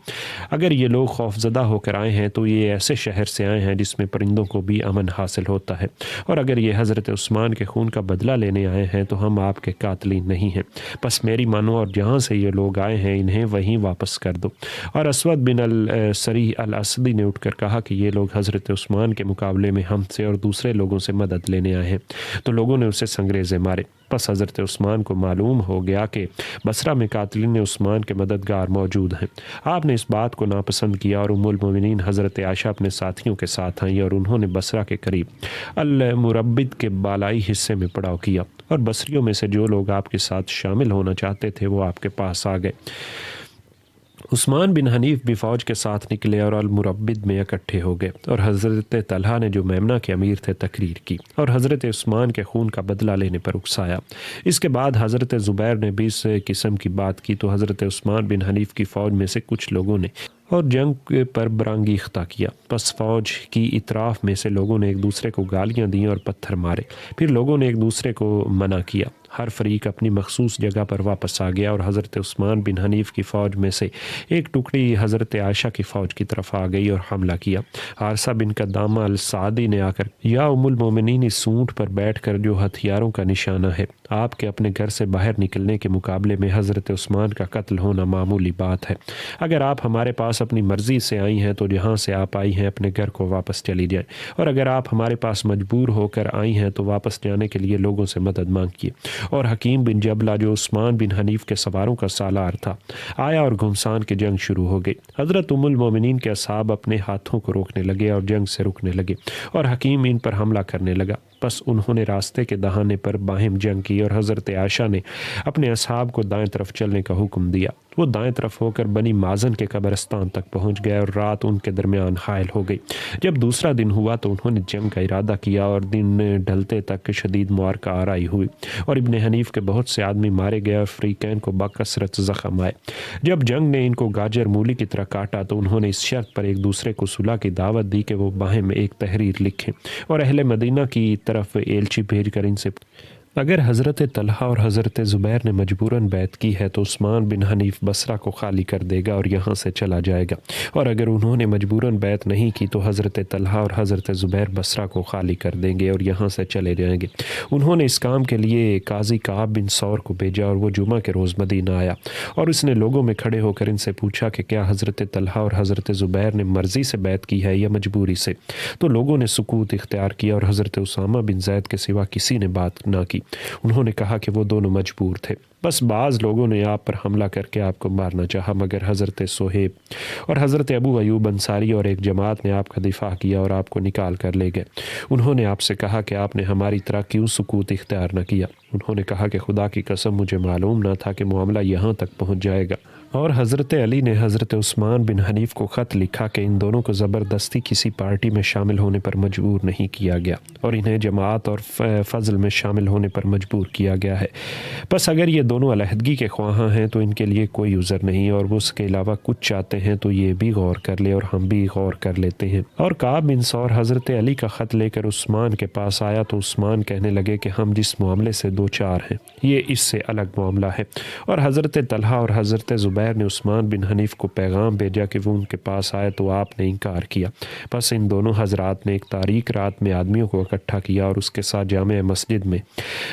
Speaker 1: اگر یہ لوگ خوفزدہ ہو کر آئے ہیں تو یہ ایسے شہر سے آئے ہیں جس میں پرندوں کو بھی امن حاصل ہوتا ہے، اور اگر یہ حضرت عثمان کے خون کا بدلہ لینے آئے ہیں تو ہم آپ کے قاتلین نہیں ہیں، بس میری مانو اور جہاں سے یہ لوگ آئے ہیں انہیں وہیں واپس کر دو۔ اور اسود بن السریح الاسدی نے اٹھ کر کہا کہ یہ لوگ حضرت عثمان کے مقابلے میں ہم سے اور دوسرے لوگوں سے مدد لینے آئے ہیں۔ تو لوگوں نے اسے سنگریزے مارے۔ پس حضرت عثمان کو معلوم ہو گیا کہ بصرہ میں قاتلین عثمان کے مددگار موجود ہیں۔ آپ نے اس بات کو ناپسند کیا اور ام المومنین حضرت عائشہ اپنے ساتھیوں کے ساتھ آئیں، اور انہوں نے بصرہ کے قریب المربد کے بالائی حصے میں پڑاؤ کیا، اور بصریوں میں سے جو لوگ آپ کے ساتھ شامل ہونا چاہتے تھے وہ آپ کے پاس آ گئے۔ عثمان بن حنیف بھی فوج کے ساتھ نکلے اور المربد میں اکٹھے ہو گئے، اور حضرت طلحہ نے جو میمنہ کے امیر تھے تقریر کی اور حضرت عثمان کے خون کا بدلہ لینے پر اکسایا۔ اس کے بعد حضرت زبیر نے بھی اس قسم کی بات کی تو حضرت عثمان بن حنیف کی فوج میں سے کچھ لوگوں نے اور جنگ پر برانگیختہ کیا۔ پس فوج کی اطراف میں سے لوگوں نے ایک دوسرے کو گالیاں دیں اور پتھر مارے۔ پھر لوگوں نے ایک دوسرے کو منع کیا۔ ہر فریق اپنی مخصوص جگہ پر واپس آ گیا، اور حضرت عثمان بن حنیف کی فوج میں سے ایک ٹکڑی حضرت عائشہ کی فوج کی طرف آ گئی اور حملہ کیا۔ حارثہ بن قدامہ السعدی نے آ کر یا ام المومنین، اس اونٹ پر بیٹھ کر جو ہتھیاروں کا نشانہ ہے، آپ کے اپنے گھر سے باہر نکلنے کے مقابلے میں حضرت عثمان کا قتل ہونا معمولی بات ہے۔ اگر آپ ہمارے پاس اپنی مرضی سے آئی ہیں تو جہاں سے آپ آئی ہیں اپنے گھر کو واپس چلی جائیں، اور اگر آپ ہمارے پاس مجبور ہو کر آئی ہیں تو واپس جانے کے لیے لوگوں سے مدد مانگیے۔ اور حکیم بن جبلہ جو عثمان بن حنیف کے سواروں کا سالار تھا آیا، اور گھمسان کی جنگ شروع ہو گئی۔ حضرت ام المومنین کے اصحاب اپنے ہاتھوں کو روکنے لگے اور جنگ سے رکنے لگے، اور حکیم ان پر حملہ کرنے لگا۔ پس انہوں نے راستے کے دہانے پر باہم جنگ کی، اور حضرت عائشہ نے اپنے اصحاب کو دائیں طرف چلنے کا حکم دیا۔ وہ دائیں طرف ہو کر بنی مازن کے قبرستان تک پہنچ گئے، اور رات ان کے درمیان حائل ہو گئی۔ جب دوسرا دن ہوا تو انہوں نے جنگ کا ارادہ کیا، اور دن ڈھلتے تک شدید معرکہ آرائی ہوئی، اور ابن حنیف کے بہت سے آدمی مارے گئے اور فریقین کو بکثرت زخم آئے۔ جب جنگ نے ان کو گاجر مولی کی طرح کاٹا تو انہوں نے اس شرط پر ایک دوسرے کو صلح کی دعوت دی کہ وہ باہم ایک تحریر لکھیں اور اہل مدینہ کی طرف ایلچی بھیج کر ان سے اگر حضرت طلحہ اور حضرت زبیر نے مجبوراً بیعت کی ہے تو عثمان بن حنیف بصرہ کو خالی کر دے گا اور یہاں سے چلا جائے گا، اور اگر انہوں نے مجبوراً بیعت نہیں کی تو حضرت طلحہ اور حضرت زبیر بصرہ کو خالی کر دیں گے اور یہاں سے چلے جائیں گے۔ انہوں نے اس کام کے لیے قاضی کعب بن ثور کو بھیجا اور وہ جمعہ کے روز مدینہ آیا، اور اس نے لوگوں میں کھڑے ہو کر ان سے پوچھا کہ کیا حضرت طلحہ اور حضرت زبیر نے مرضی سے بیعت کی ہے یا مجبوری سے؟ تو لوگوں نے سکوت اختیار کیا اور حضرت اسامہ بن زید کے سوا کسی نے بات نہ کی۔ انہوں نے کہا کہ وہ دونوں مجبور تھے، بس بعض لوگوں نے آپ پر حملہ کر کے آپ کو مارنا چاہا، مگر حضرت صہیب اور حضرت ابو ایوب انصاری اور ایک جماعت نے آپ کا دفاع کیا اور آپ کو نکال کر لے گئے۔ انہوں نے آپ سے کہا کہ آپ نے ہماری طرح کیوں سکوت اختیار نہ کیا؟ انہوں نے کہا کہ خدا کی قسم مجھے معلوم نہ تھا کہ معاملہ یہاں تک پہنچ جائے گا۔ اور حضرت علی نے حضرت عثمان بن حنیف کو خط لکھا کہ ان دونوں کو زبردستی کسی پارٹی میں شامل ہونے پر مجبور نہیں کیا گیا اور انہیں جماعت اور فضل میں شامل ہونے پر مجبور کیا گیا ہے، بس اگر یہ دونوں علیحدگی کے خواہاں ہیں تو ان کے لیے کوئی عذر نہیں، اور وہ اس کے علاوہ کچھ چاہتے ہیں تو یہ بھی غور کر لے اور ہم بھی غور کر لیتے ہیں۔ اور کعب بن ثور حضرت علی کا خط لے کر عثمان کے پاس آیا تو عثمان کہنے لگے کہ ہم جس معاملے سے دو چار ہیں یہ اس سے الگ معاملہ ہے، اور حضرت طلحہ اور حضرت زبیر نے عثمان بن حنیف کو پیغام بھیجا کہ وہ ان کے پاس آئے تو آپ نے انکار کیا۔ بس ان دونوں حضرات نے ایک تاریک رات میں آدمیوں کو اکٹھا کیا اور اس کے ساتھ جامع مسجد میں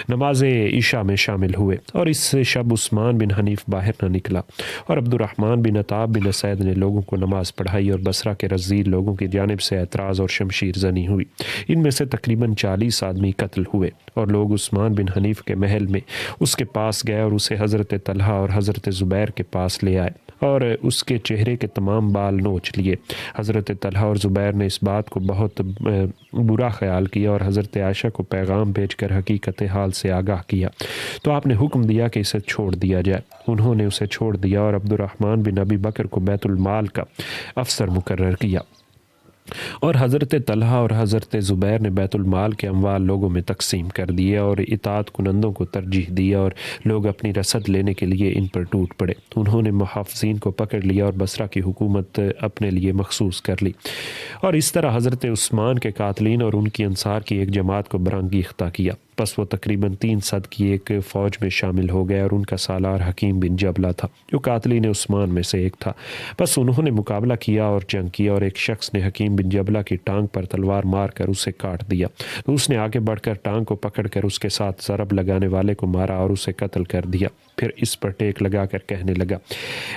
Speaker 1: نماز عشاء میں شامل ہوئے، اور اس شب عثمان بن حنیف باہر نہ نکلا، اور عبد الرحمن بن عطاب بن اسید نے لوگوں کو نماز پڑھائی، اور بصرہ کے رذیل لوگوں کی جانب سے اعتراض اور شمشیر زنی ہوئی۔ ان میں سے تقریباً 40 آدمی قتل ہوئے، اور لوگ عثمان بن حنیف کے محل میں اس کے پاس گئے اور اسے حضرت طلحہ اور حضرت زبیر کے پاس لے آئے اور اس کے چہرے کے تمام بال نوچ لیے۔ حضرت طلحہ اور زبیر نے اس بات کو بہت برا خیال کیا اور حضرت عائشہ کو پیغام بھیج کر حقیقت حال سے آگاہ کیا، تو آپ نے حکم دیا کہ اسے چھوڑ دیا جائے۔ انہوں نے اسے چھوڑ دیا اور عبد الرحمن بن ابی بکر کو بیت المال کا افسر مقرر کیا، اور حضرت طلحہ اور حضرت زبیر نے بیت المال کے اموال لوگوں میں تقسیم کر دیے اور اطاعت کنندوں کو ترجیح دیا، اور لوگ اپنی رسد لینے کے لیے ان پر ٹوٹ پڑے۔ انہوں نے محافظین کو پکڑ لیا اور بصرہ کی حکومت اپنے لیے مخصوص کر لی، اور اس طرح حضرت عثمان کے قاتلین اور ان کی انصار کی ایک جماعت کو برانگیختہ کیا۔ بس وہ تقریباً 300 کی ایک فوج میں شامل ہو گئے، اور ان کا سالار حکیم بن جبلہ تھا جو قاتلین عثمان میں سے ایک تھا۔ بس انہوں نے مقابلہ کیا اور جنگ کیا، اور ایک شخص نے حکیم بن جبلہ کی ٹانگ پر تلوار مار کر اسے کاٹ دیا، تو اس نے آگے بڑھ کر ٹانگ کو پکڑ کر اس کے ساتھ ضرب لگانے والے کو مارا اور اسے قتل کر دیا۔ پھر اس پر ٹیک لگا کر کہنے لگا،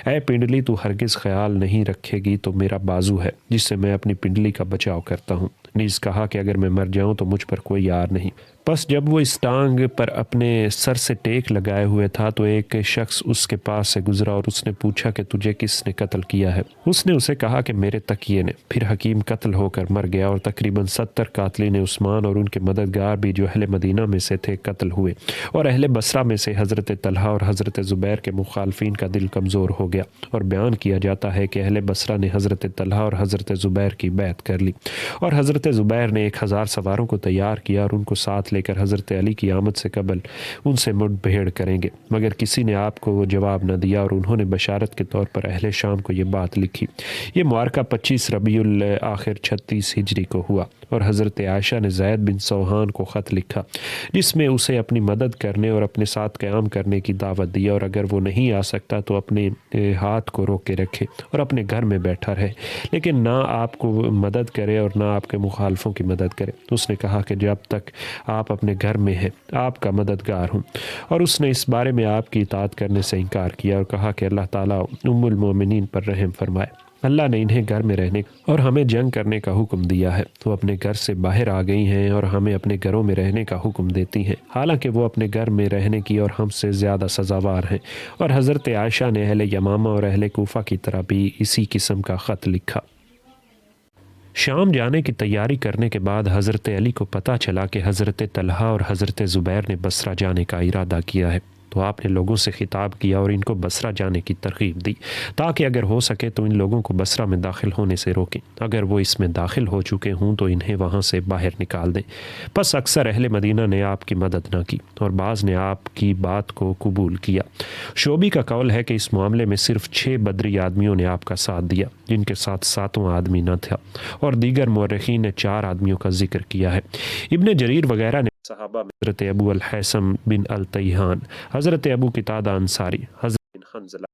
Speaker 1: اے پنڈلی، تو ہرگز خیال نہیں رکھے گی تو میرا بازو ہے جس سے میں اپنی پنڈلی کا بچاؤ کرتا ہوں۔ نیز کہا کہ اگر میں مر جاؤں تو مجھ پر کوئی یار نہیں۔ بس جب وہ اس ٹانگ پر اپنے سر سے ٹیک لگائے ہوئے تھا تو ایک شخص اس کے پاس سے گزرا اور اس نے پوچھا کہ تجھے کس نے قتل کیا ہے؟ اس نے اسے کہا کہ میرے تکیے نے۔ پھر حکیم قتل ہو کر مر گیا، اور تقریباً 70 قاتلین عثمان اور ان کے مددگار بھی جو اہل مدینہ میں سے تھے قتل ہوئے، اور اہل بصرہ میں سے حضرت طلحہ اور حضرت زبیر کے مخالفین کا دل کمزور ہو گیا، اور بیان کیا جاتا ہے کہ اہل بصرہ نے حضرت طلحہ اور حضرت زبیر کی بیعت کر لی، اور حضرت زبیر نے 1000 سواروں کو تیار کیا اور ان کو ساتھ لے کر حضرت علی کی آمد سے قبل ان سے مڑ بھیڑ کریں گے، مگر کسی نے آپ کو وہ جواب نہ دیا، اور انہوں نے بشارت کے طور پر اہل شام کو یہ بات لکھی۔ یہ معرکہ 25 ربیع الاخر 36 ہجری کو ہوا، اور حضرت عائشہ نے زید بن سوحان کو خط لکھا جس میں اسے اپنی مدد کرنے اور اپنے ساتھ قیام کرنے کی دعوت دی، اور اگر وہ نہیں آ سکتا تو اپنے ہاتھ کو روک کے رکھے اور اپنے گھر میں بیٹھا رہے، لیکن نہ آپ کو مدد کرے اور نہ آپ کے مخالفوں کی مدد کرے۔ اس نے کہا کہ جب تک آپ اپنے گھر میں ہیں آپ کا مددگار ہوں، اور اس نے اس بارے میں آپ کی اطاعت کرنے سے انکار کیا اور کہا کہ اللہ تعالیٰ ام المومنین پر رحم فرمائے، اللہ نے انہیں گھر میں رہنے اور ہمیں جنگ کرنے کا حکم دیا ہے، وہ اپنے گھر سے باہر آ گئی ہیں اور ہمیں اپنے گھروں میں رہنے کا حکم دیتی ہیں، حالانکہ وہ اپنے گھر میں رہنے کی اور ہم سے زیادہ سزاوار ہیں۔ اور حضرت عائشہ نے اہل یمامہ اور اہل کوفہ کی طرح بھی اسی قسم کا خط لکھا۔ شام جانے کی تیاری کرنے کے بعد حضرت علی کو پتہ چلا کہ حضرت طلحہ اور حضرت زبیر نے بصرہ جانے کا ارادہ کیا ہے، تو آپ نے لوگوں سے خطاب کیا اور ان کو بصرہ جانے کی ترغیب دی تاکہ اگر ہو سکے تو ان لوگوں کو بصرہ میں داخل ہونے سے روکیں، اگر وہ اس میں داخل ہو چکے ہوں تو انہیں وہاں سے باہر نکال دیں۔ بس اکثر اہل مدینہ نے آپ کی مدد نہ کی اور بعض نے آپ کی بات کو قبول کیا۔ شعبی کا قول ہے کہ اس معاملے میں صرف 6 بدری آدمیوں نے آپ کا ساتھ دیا جن کے ساتھ 7واں آدمی نہ تھا، اور دیگر مورخین نے 4 آدمیوں کا ذکر کیا ہے۔ ابن جریر وغیرہ نے صحابہ میں حضرت ابو الحیثم بن الطیحان، حضرت ابو قتادہ انصاری، حضرت بن حنظلہ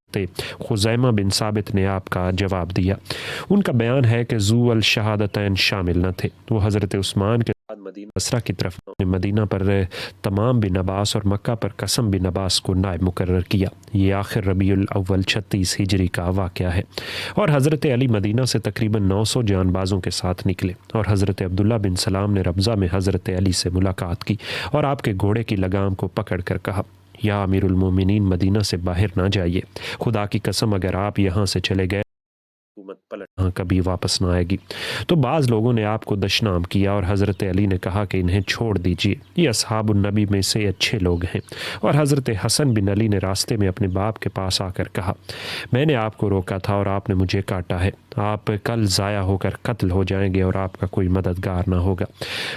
Speaker 1: خزیمہ بن ثابت نے آپ کا جواب دیا۔ ان کا بیان ہے کہ ذو الشہادتین شامل نہ تھے۔ وہ حضرت عثمان کے بعد مدینہ بصرہ کی طرف مدینہ پر تمام بن عباس اور مکہ پر قسم بن عباس کو نائب مقرر کیا۔ یہ آخر ربیع الاول 36 ہجری کا واقعہ ہے، اور حضرت علی مدینہ سے تقریباً 900 جان بازوں کے ساتھ نکلے، اور حضرت عبداللہ بن سلام نے ربضہ میں حضرت علی سے ملاقات کی اور آپ کے گھوڑے کی لگام کو پکڑ کر کہا، یا امیر المومنین مدینہ سے باہر نہ جائیے، خدا کی قسم اگر آپ یہاں سے چلے گئے حکومت پلٹ کبھی واپس نہ آئے گی۔ تو بعض لوگوں نے آپ کو دشنام کیا، اور حضرت علی نے کہا کہ انہیں چھوڑ دیجیے، یہ اصحاب النبی میں سے اچھے لوگ ہیں۔ اور حضرت حسن بن علی نے راستے میں اپنے باپ کے پاس آ کر کہا، میں نے آپ کو روکا تھا اور آپ نے مجھے کاٹا ہے، آپ کل ضائع ہو کر قتل ہو جائیں گے اور آپ کا کوئی مددگار نہ ہوگا۔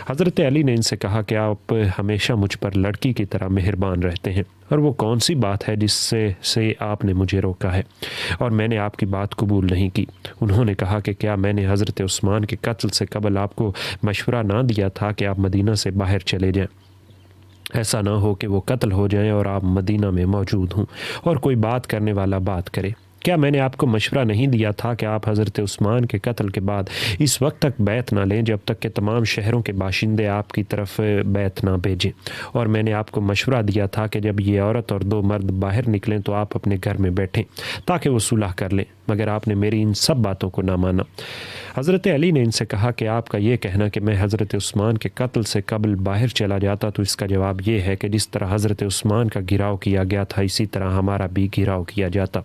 Speaker 1: حضرت علی نے ان سے کہا کہ آپ ہمیشہ مجھ پر لڑکی کی طرح مہربان رہتے ہیں، اور وہ کون سی بات ہے جس سے آپ نے مجھے روکا ہے، اور میں نے آپ کی بات قبول نہیں کی۔ انہوں نے کہا کہ کیا میں نے حضرت عثمان کے قتل سے قبل آپ کو مشورہ نہ دیا تھا کہ آپ مدینہ سے باہر چلے جائیں؟ ایسا نہ ہو کہ وہ قتل ہو جائیں اور آپ مدینہ میں موجود ہوں اور کوئی بات کرنے والا بات کرے۔ کیا میں نے آپ کو مشورہ نہیں دیا تھا کہ آپ حضرت عثمان کے قتل کے بعد اس وقت تک بیعت نہ لیں جب تک کہ تمام شہروں کے باشندے آپ کی طرف بیعت نہ بھیجیں؟ اور میں نے آپ کو مشورہ دیا تھا کہ جب یہ عورت اور 2 مرد باہر نکلیں تو آپ اپنے گھر میں بیٹھیں تاکہ وہ صلح کر لیں، مگر آپ نے میری ان سب باتوں کو نہ مانا۔ حضرت علی نے ان سے کہا کہ آپ کا یہ کہنا کہ میں حضرت عثمان کے قتل سے قبل باہر چلا جاتا تو اس کا جواب یہ ہے کہ جس طرح حضرت عثمان کا گھراؤ کیا گیا تھا اسی طرح ہمارا بھی گھراؤ کیا جاتا،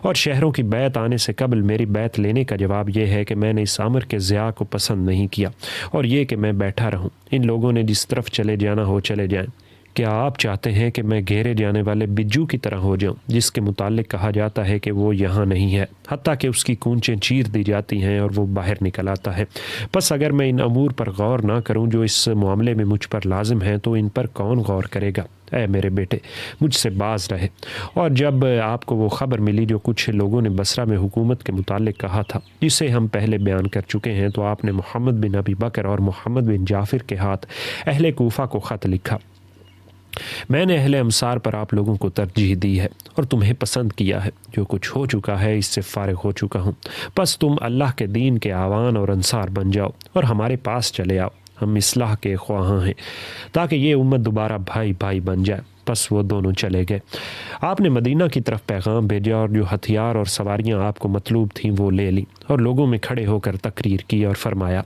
Speaker 1: اور شہروں کی بیعت آنے سے قبل میری بیعت لینے کا جواب یہ ہے کہ میں نے اس امر کے ضیاع کو پسند نہیں کیا، اور یہ کہ میں بیٹھا رہوں، ان لوگوں نے جس طرف چلے جانا ہو چلے جائیں۔ کیا آپ چاہتے ہیں کہ میں گھیرے جانے والے بجو کی طرح ہو جاؤں جس کے متعلق کہا جاتا ہے کہ وہ یہاں نہیں ہے حتیٰ کہ اس کی کونچیں چیر دی جاتی ہیں اور وہ باہر نکل آتا ہے؟ بس اگر میں ان امور پر غور نہ کروں جو اس معاملے میں مجھ پر لازم ہیں تو ان پر کون غور کرے گا؟ اے میرے بیٹے، مجھ سے باز رہے۔ اور جب آپ کو وہ خبر ملی جو کچھ لوگوں نے بصرہ میں حکومت کے متعلق کہا تھا جسے ہم پہلے بیان کر چکے ہیں، تو آپ نے محمد بن ابی بکر اور محمد بن جعفر کے ہاتھ اہل کوفہ کو خط لکھا، میں نے اہل امصار پر آپ لوگوں کو ترجیح دی ہے اور تمہیں پسند کیا ہے، جو کچھ ہو چکا ہے اس سے فارغ ہو چکا ہوں، بس تم اللہ کے دین کے اعوان اور انصار بن جاؤ اور ہمارے پاس چلے آؤ، ہم اصلاح کے خواہاں ہیں تاکہ یہ امت دوبارہ بھائی بھائی بن جائے۔ پس وہ دونوں چلے گئے۔ آپ نے مدینہ کی طرف پیغام بھیجا اور جو ہتھیار اور سواریاں آپ کو مطلوب تھیں وہ لے لیں، اور لوگوں میں کھڑے ہو کر تقریر کی اور فرمایا،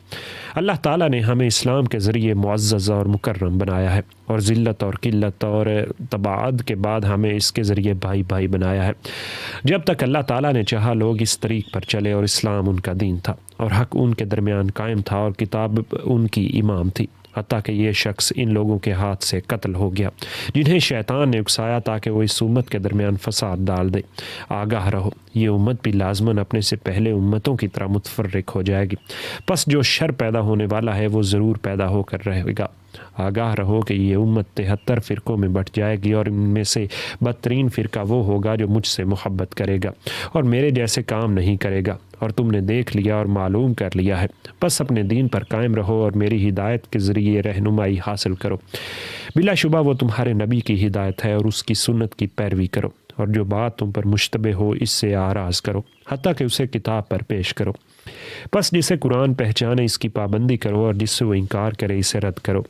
Speaker 1: اللہ تعالیٰ نے ہمیں اسلام کے ذریعے معزز اور مکرم بنایا ہے، اور ذلت اور قلت اور تباعد کے بعد ہمیں اس کے ذریعے بھائی بھائی بنایا ہے۔ جب تک اللہ تعالیٰ نے چاہا لوگ اس طریق پر چلے، اور اسلام ان کا دین تھا اور حق ان کے درمیان قائم تھا اور کتاب ان کی امام تھی، حتیٰ کہ یہ شخص ان لوگوں کے ہاتھ سے قتل ہو گیا جنہیں شیطان نے اکسایا تاکہ وہ اس امت کے درمیان فساد ڈال دے۔ آگاہ رہو، یہ امت بھی لازماً اپنے سے پہلے امتوں کی طرح متفرق ہو جائے گی، پس جو شر پیدا ہونے والا ہے وہ ضرور پیدا ہو کر رہے گا۔ آگاہ رہو کہ یہ امت 73 فرقوں میں بٹ جائے گی، اور ان میں سے بدترین فرقہ وہ ہوگا جو مجھ سے محبت کرے گا اور میرے جیسے کام نہیں کرے گا، اور تم نے دیکھ لیا اور معلوم کر لیا ہے، بس اپنے دین پر قائم رہو اور میری ہدایت کے ذریعے رہنمائی حاصل کرو۔ بلا شبہ وہ تمہارے نبی کی ہدایت ہے، اور اس کی سنت کی پیروی کرو، اور جو بات تم پر مشتبہ ہو اس سے آراز کرو حتیٰ کہ اسے کتاب پر پیش کرو۔ پس جسے قرآن پہچانے اس کی پابندی کرو، اور جس سے وہ انکار کرے اسے رد کرو،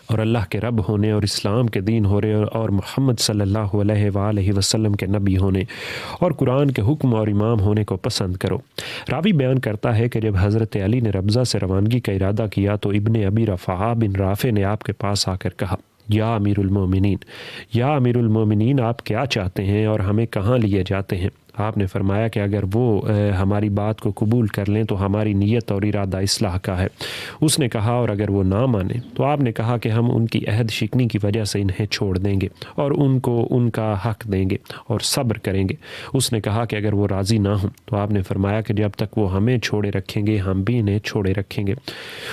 Speaker 1: اور اللہ کے رب ہونے اور اسلام کے دین ہونے اور محمد صلی اللہ علیہ وآلہ وسلم کے نبی ہونے اور قرآن کے حکم اور امام ہونے کو پسند کرو۔ راوی بیان کرتا ہے کہ جب حضرت علی نے ربضہ سے روانگی کا ارادہ کیا تو ابن ابی رفاعہ بن رافع نے آپ کے پاس آ کر کہا، یا امیر المومنین، یا امیر المومنین، آپ کیا چاہتے ہیں اور ہمیں کہاں لیے جاتے ہیں؟ آپ نے فرمایا کہ اگر وہ ہماری بات کو قبول کر لیں تو ہماری نیت اور ارادہ اصلاح کا ہے۔ اس نے کہا، اور اگر وہ نہ مانیں تو آپ نے کہا کہ ہم ان کی عہد شکنی کی وجہ سے انہیں چھوڑ دیں گے اور ان کو ان کا حق دیں گے اور صبر کریں گے۔ اس نے کہا کہ اگر وہ راضی نہ ہوں تو آپ نے فرمایا کہ جب تک وہ ہمیں چھوڑے رکھیں گے ہم بھی انہیں چھوڑے رکھیں گے۔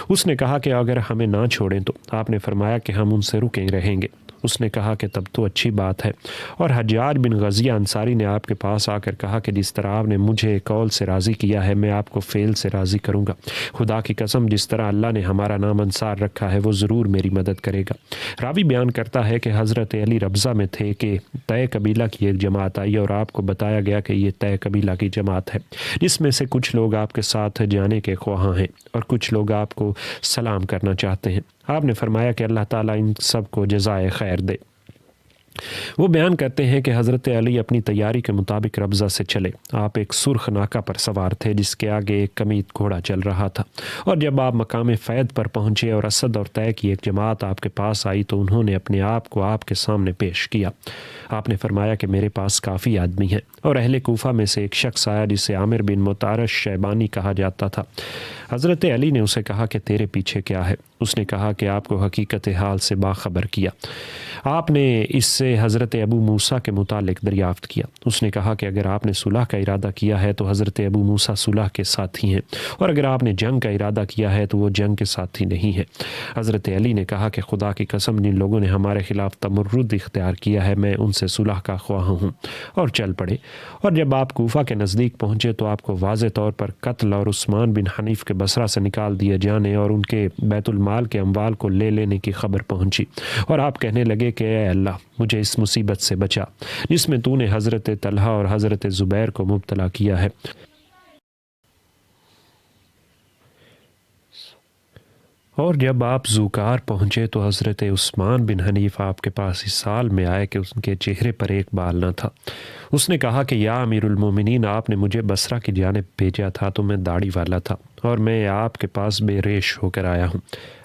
Speaker 1: اس نے کہا کہ اگر ہمیں نہ چھوڑیں تو آپ نے فرمایا کہ ہم ان سے رکیں رہیں گے۔ اس نے کہا کہ تب تو اچھی بات ہے۔ اور حجاج بن غزیہ انصاری نے آپ کے پاس آ کر کہا کہ جس طرح آپ نے مجھے قول سے راضی کیا ہے میں آپ کو فعل سے راضی کروں گا۔ خدا کی قسم جس طرح اللہ نے ہمارا نام انصار رکھا ہے وہ ضرور میری مدد کرے گا۔ راوی بیان کرتا ہے کہ حضرت علی ربضہ میں تھے کہ طے قبیلہ کی ایک جماعت آئی اور آپ کو بتایا گیا کہ یہ طے قبیلہ کی جماعت ہے، جس میں سے کچھ لوگ آپ کے ساتھ جانے کے خواہاں ہیں اور کچھ لوگ آپ کو سلام کرنا چاہتے ہیں۔ آپ نے فرمایا کہ اللہ تعالیٰ ان سب کو جزائے خیر دے۔ وہ بیان کرتے ہیں کہ حضرت علی اپنی تیاری کے مطابق ربضہ سے چلے۔ آپ ایک سرخ ناکہ پر سوار تھے جس کے آگے ایک کمیت گھوڑا چل رہا تھا، اور جب آپ مقام فید پر پہنچے اور اسد اور طے کی ایک جماعت آپ کے پاس آئی تو انہوں نے اپنے آپ کو آپ کے سامنے پیش کیا۔ آپ نے فرمایا کہ میرے پاس کافی آدمی ہیں، اور اہل کوفہ میں سے ایک شخص آیا جسے عامر بن متعرش شیبانی کہا جاتا تھا۔ حضرت علی نے اسے کہا کہ تیرے پیچھے کیا ہے؟ اس نے کہا کہ آپ کو حقیقت حال سے باخبر کیا۔ آپ نے اس سے حضرت ابو موسیٰ کے متعلق دریافت کیا۔ اس نے کہا کہ اگر آپ نے صلح کا ارادہ کیا ہے تو حضرت ابو موسیٰ صلح کے ساتھی ہیں، اور اگر آپ نے جنگ کا ارادہ کیا ہے تو وہ جنگ کے ساتھی نہیں ہیں۔ حضرت علی نے کہا کہ خدا کی قسم جن لوگوں نے ہمارے خلاف تمرد اختیار کیا ہے میں ان سے صلح کا خواہاں ہوں، اور چل پڑے۔ اور جب آپ کوفہ کے نزدیک پہنچے تو آپ کو واضح طور پر قتل اور عثمان بن حنیف کے بصرہ سے نکال دیے جانے اور ان کے بیت المال کے اموال کو لے لینے کی خبر پہنچی، اور آپ کہنے لگے کہ اے اللہ مجھے اس مصیبت سے بچا جس میں تو نے حضرت طلحہ اور حضرت زبیر کو مبتلا کیا ہے۔ اور جب آپ زوکار پہنچے تو حضرت عثمان بن حنیف آپ کے پاس اس حال میں آئے کہ ان کے چہرے پر ایک بال نہ تھا۔ اس نے کہا کہ یا امیر المومنین، آپ نے مجھے بصرہ کی جانب بھیجا تھا تو میں داڑھی والا تھا اور میں آپ کے پاس بے ریش ہو کر آیا ہوں۔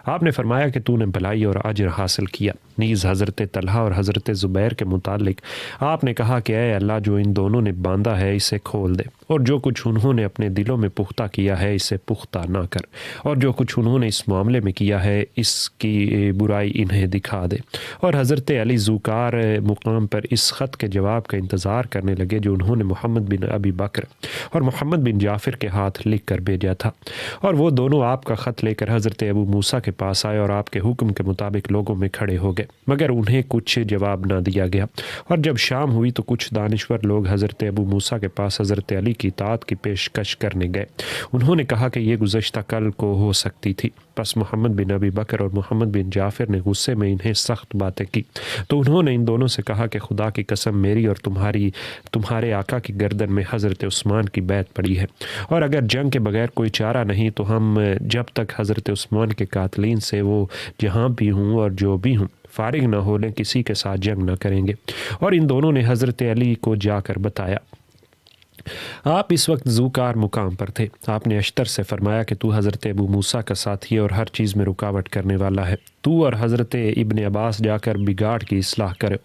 Speaker 1: آپ نے فرمایا کہ تو نے بھلائی اور اجر حاصل کیا۔ نیز حضرت طلحہ اور حضرت زبیر کے متعلق آپ نے کہا کہ اے اللہ جو ان دونوں نے باندھا ہے اسے کھول دے، اور جو کچھ انہوں نے اپنے دلوں میں پختہ کیا ہے اسے پختہ نہ کر، اور جو کچھ انہوں نے اس معاملے میں کیا ہے اس کی برائی انہیں دکھا دے۔ اور حضرت علی زوکار مقام پر اس خط کے جواب کا انتظار کرنے لگے جو انہوں نے محمد بن ابی بکر اور محمد بن جعفر کے ہاتھ لکھ کر بھیجا تھا، اور وہ دونوں آپ کا خط لے کر حضرت ابو موسیٰ کے پاس آئے اور آپ کے حکم کے مطابق لوگوں میں کھڑے ہو گئے، مگر انہیں کچھ جواب نہ دیا گیا۔ اور جب شام ہوئی تو کچھ دانشور لوگ حضرت ابو موسیٰ کے پاس حضرت علی کی اطاعت کی پیشکش کرنے گئے۔ انہوں نے کہا کہ یہ گزشتہ کل کو ہو سکتی تھی۔ پس محمد بن ابی بکر اور محمد بن جعفر نے غصے میں انہیں سخت باتیں کی، تو انہوں نے ان دونوں سے کہا کہ خدا کی قسم میری اور تمہارے آقا کی گردن میں حضرت عثمان کی بیعت پڑی ہے، اور اگر جنگ کے بغیر کوئی چارہ نہیں تو ہم جب تک حضرت عثمان کے قاتلین سے وہ جہاں بھی ہوں اور جو بھی ہوں فارغ نہ ہو لیں کسی کے ساتھ جنگ نہ کریں گے۔ اور ان دونوں نے حضرت علی کو جا کر بتایا۔ آپ اس وقت زوکار مقام پر تھے۔ آپ نے اشتر سے فرمایا کہ تو حضرت ابو موسیٰ کا ساتھی ہے اور ہر چیز میں رکاوٹ کرنے والا ہے، تو اور حضرت ابن عباس جا کر بگاڑ کی اصلاح کرو۔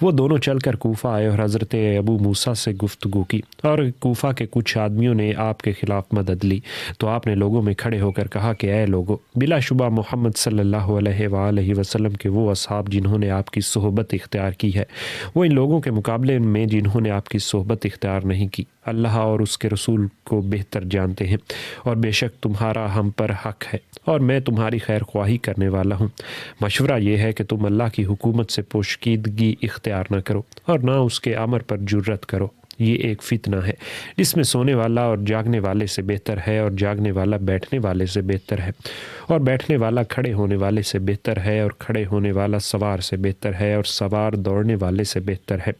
Speaker 1: وہ دونوں چل کر کوفہ آئے اور حضرت ابو موسیٰ سے گفتگو کی، اور کوفہ کے کچھ آدمیوں نے آپ کے خلاف مدد لی، تو آپ نے لوگوں میں کھڑے ہو کر کہا کہ اے لوگو، بلا شبہ محمد صلی اللہ علیہ وآلہ وسلم کے وہ اصحاب جنہوں نے آپ کی صحبت اختیار کی ہے وہ ان لوگوں کے مقابلے میں جنہوں نے آپ کی صحبت اختیار نہیں کی اللہ اور اس کے رسول کو بہتر جانتے ہیں، اور بے شک تمہارا ہم پر حق ہے اور میں تمہاری خیر خواہی کرنے والا ہوں۔ مشورہ یہ ہے کہ تم اللہ کی حکومت سے پوشیدگی اختیار نہ کرو اور نہ اس کے امر پر جرت کرو۔ یہ ایک فتنہ ہے جس میں سونے والا اور جاگنے والے سے بہتر ہے، اور جاگنے والا بیٹھنے والے سے بہتر ہے، اور بیٹھنے والا کھڑے ہونے والے سے بہتر ہے، اور کھڑے ہونے والا سوار سے بہتر ہے، اور سوار دوڑنے والے سے بہتر ہے۔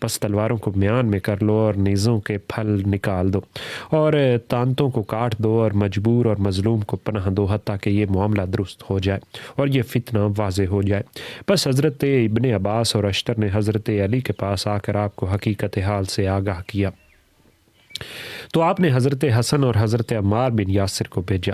Speaker 1: بس تلواروں کو میان میں کر لو اور نیزوں کے پھل نکال دو، اور تانتوں کو کاٹ دو، اور مجبور اور مظلوم کو پناہ دو، حتیٰ کہ یہ معاملہ درست ہو جائے اور یہ فتنہ واضح ہو جائے۔ بس حضرت ابن عباس اور اشتر نے حضرت علی کے پاس آ کر آپ کو حقیقت حال سے آگاہ کیا، تو آپ نے حضرت حسن اور حضرت عمار بن یاسر کو بھیجا۔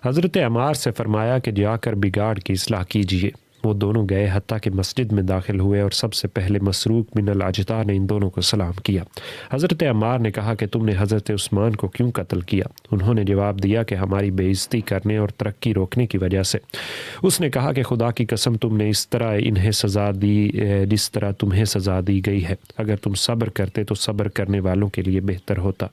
Speaker 1: حضرت عمار سے فرمایا کہ جا کر بگاڑ کی اصلاح کیجیے۔ وہ دونوں گئے حتیٰ کہ مسجد میں داخل ہوئے، اور سب سے پہلے مسروق بن الاجدع نے ان دونوں کو سلام کیا۔ حضرت عمار نے کہا کہ تم نے حضرت عثمان کو کیوں قتل کیا؟ انہوں نے جواب دیا کہ ہماری بے عزتی کرنے اور ترقی روکنے کی وجہ سے۔ اس نے کہا کہ خدا کی قسم تم نے اس طرح انہیں سزا دی جس طرح تمہیں سزا دی گئی ہے، اگر تم صبر کرتے تو صبر کرنے والوں کے لیے بہتر ہوتا۔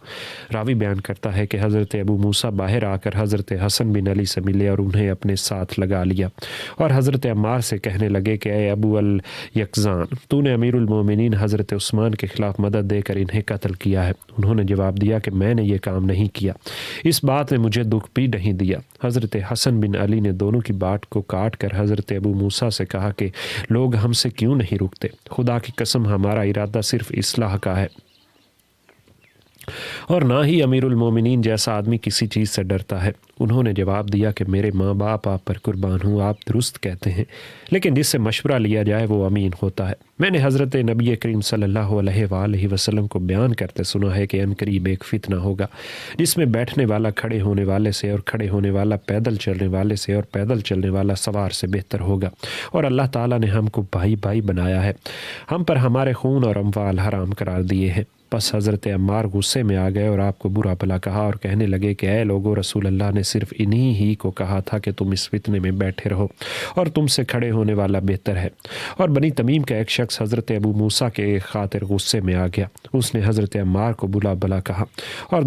Speaker 1: راوی بیان کرتا ہے کہ حضرت ابو موسیٰ باہر آ کر حضرت حسن بن علی سے ملے اور انہیں اپنے ساتھ لگا لیا، اور حضرت عمار عمار سے کہنے لگے کہ اے ابو الیقظان، تو نے امیر المومنین حضرت عثمان کے خلاف مدد دے کر انہیں قتل کیا ہے۔ انہوں نے جواب دیا کہ میں نے یہ کام نہیں کیا، اس بات نے مجھے دکھ بھی نہیں دیا۔ حضرت حسن بن علی نے دونوں کی بات کو کاٹ کر حضرت ابو موسیٰ سے کہا کہ لوگ ہم سے کیوں نہیں رکتے؟ خدا کی قسم ہمارا ارادہ صرف اصلاح کا ہے، اور نہ ہی امیر المومنین جیسا آدمی کسی چیز سے ڈرتا ہے۔ انہوں نے جواب دیا کہ میرے ماں باپ آپ پر قربان ہوں، آپ درست کہتے ہیں، لیکن جس سے مشورہ لیا جائے وہ امین ہوتا ہے۔ میں نے حضرت نبی کریم صلی اللہ علیہ وآلہ وسلم کو بیان کرتے سنا ہے کہ عنقریب ایک فتنہ ہوگا جس میں بیٹھنے والا کھڑے ہونے والے سے، اور کھڑے ہونے والا پیدل چلنے والے سے، اور پیدل چلنے والا سوار سے بہتر ہوگا، اور اللہ تعالیٰ نے ہم کو بھائی بھائی بنایا ہے، ہم پر ہمارے خون اور اموال حرام قرار دیے ہیں۔ بس حضرت عمار غصے میں آ گئے اور آپ کو برا بھلا کہا اور کہنے لگے کہ اے لوگو، رسول اللہ نے صرف انہی ہی کو کہا تھا کہ تم اس فتنے میں بیٹھے رہو، اور تم سے کھڑے ہونے والا بہتر ہے۔ اور بنی تمیم کا ایک شخص حضرت ابو موسیٰ کے خاطر غصے میں آ گیا، اس نے حضرت عمار کو برا بھلا کہا، اور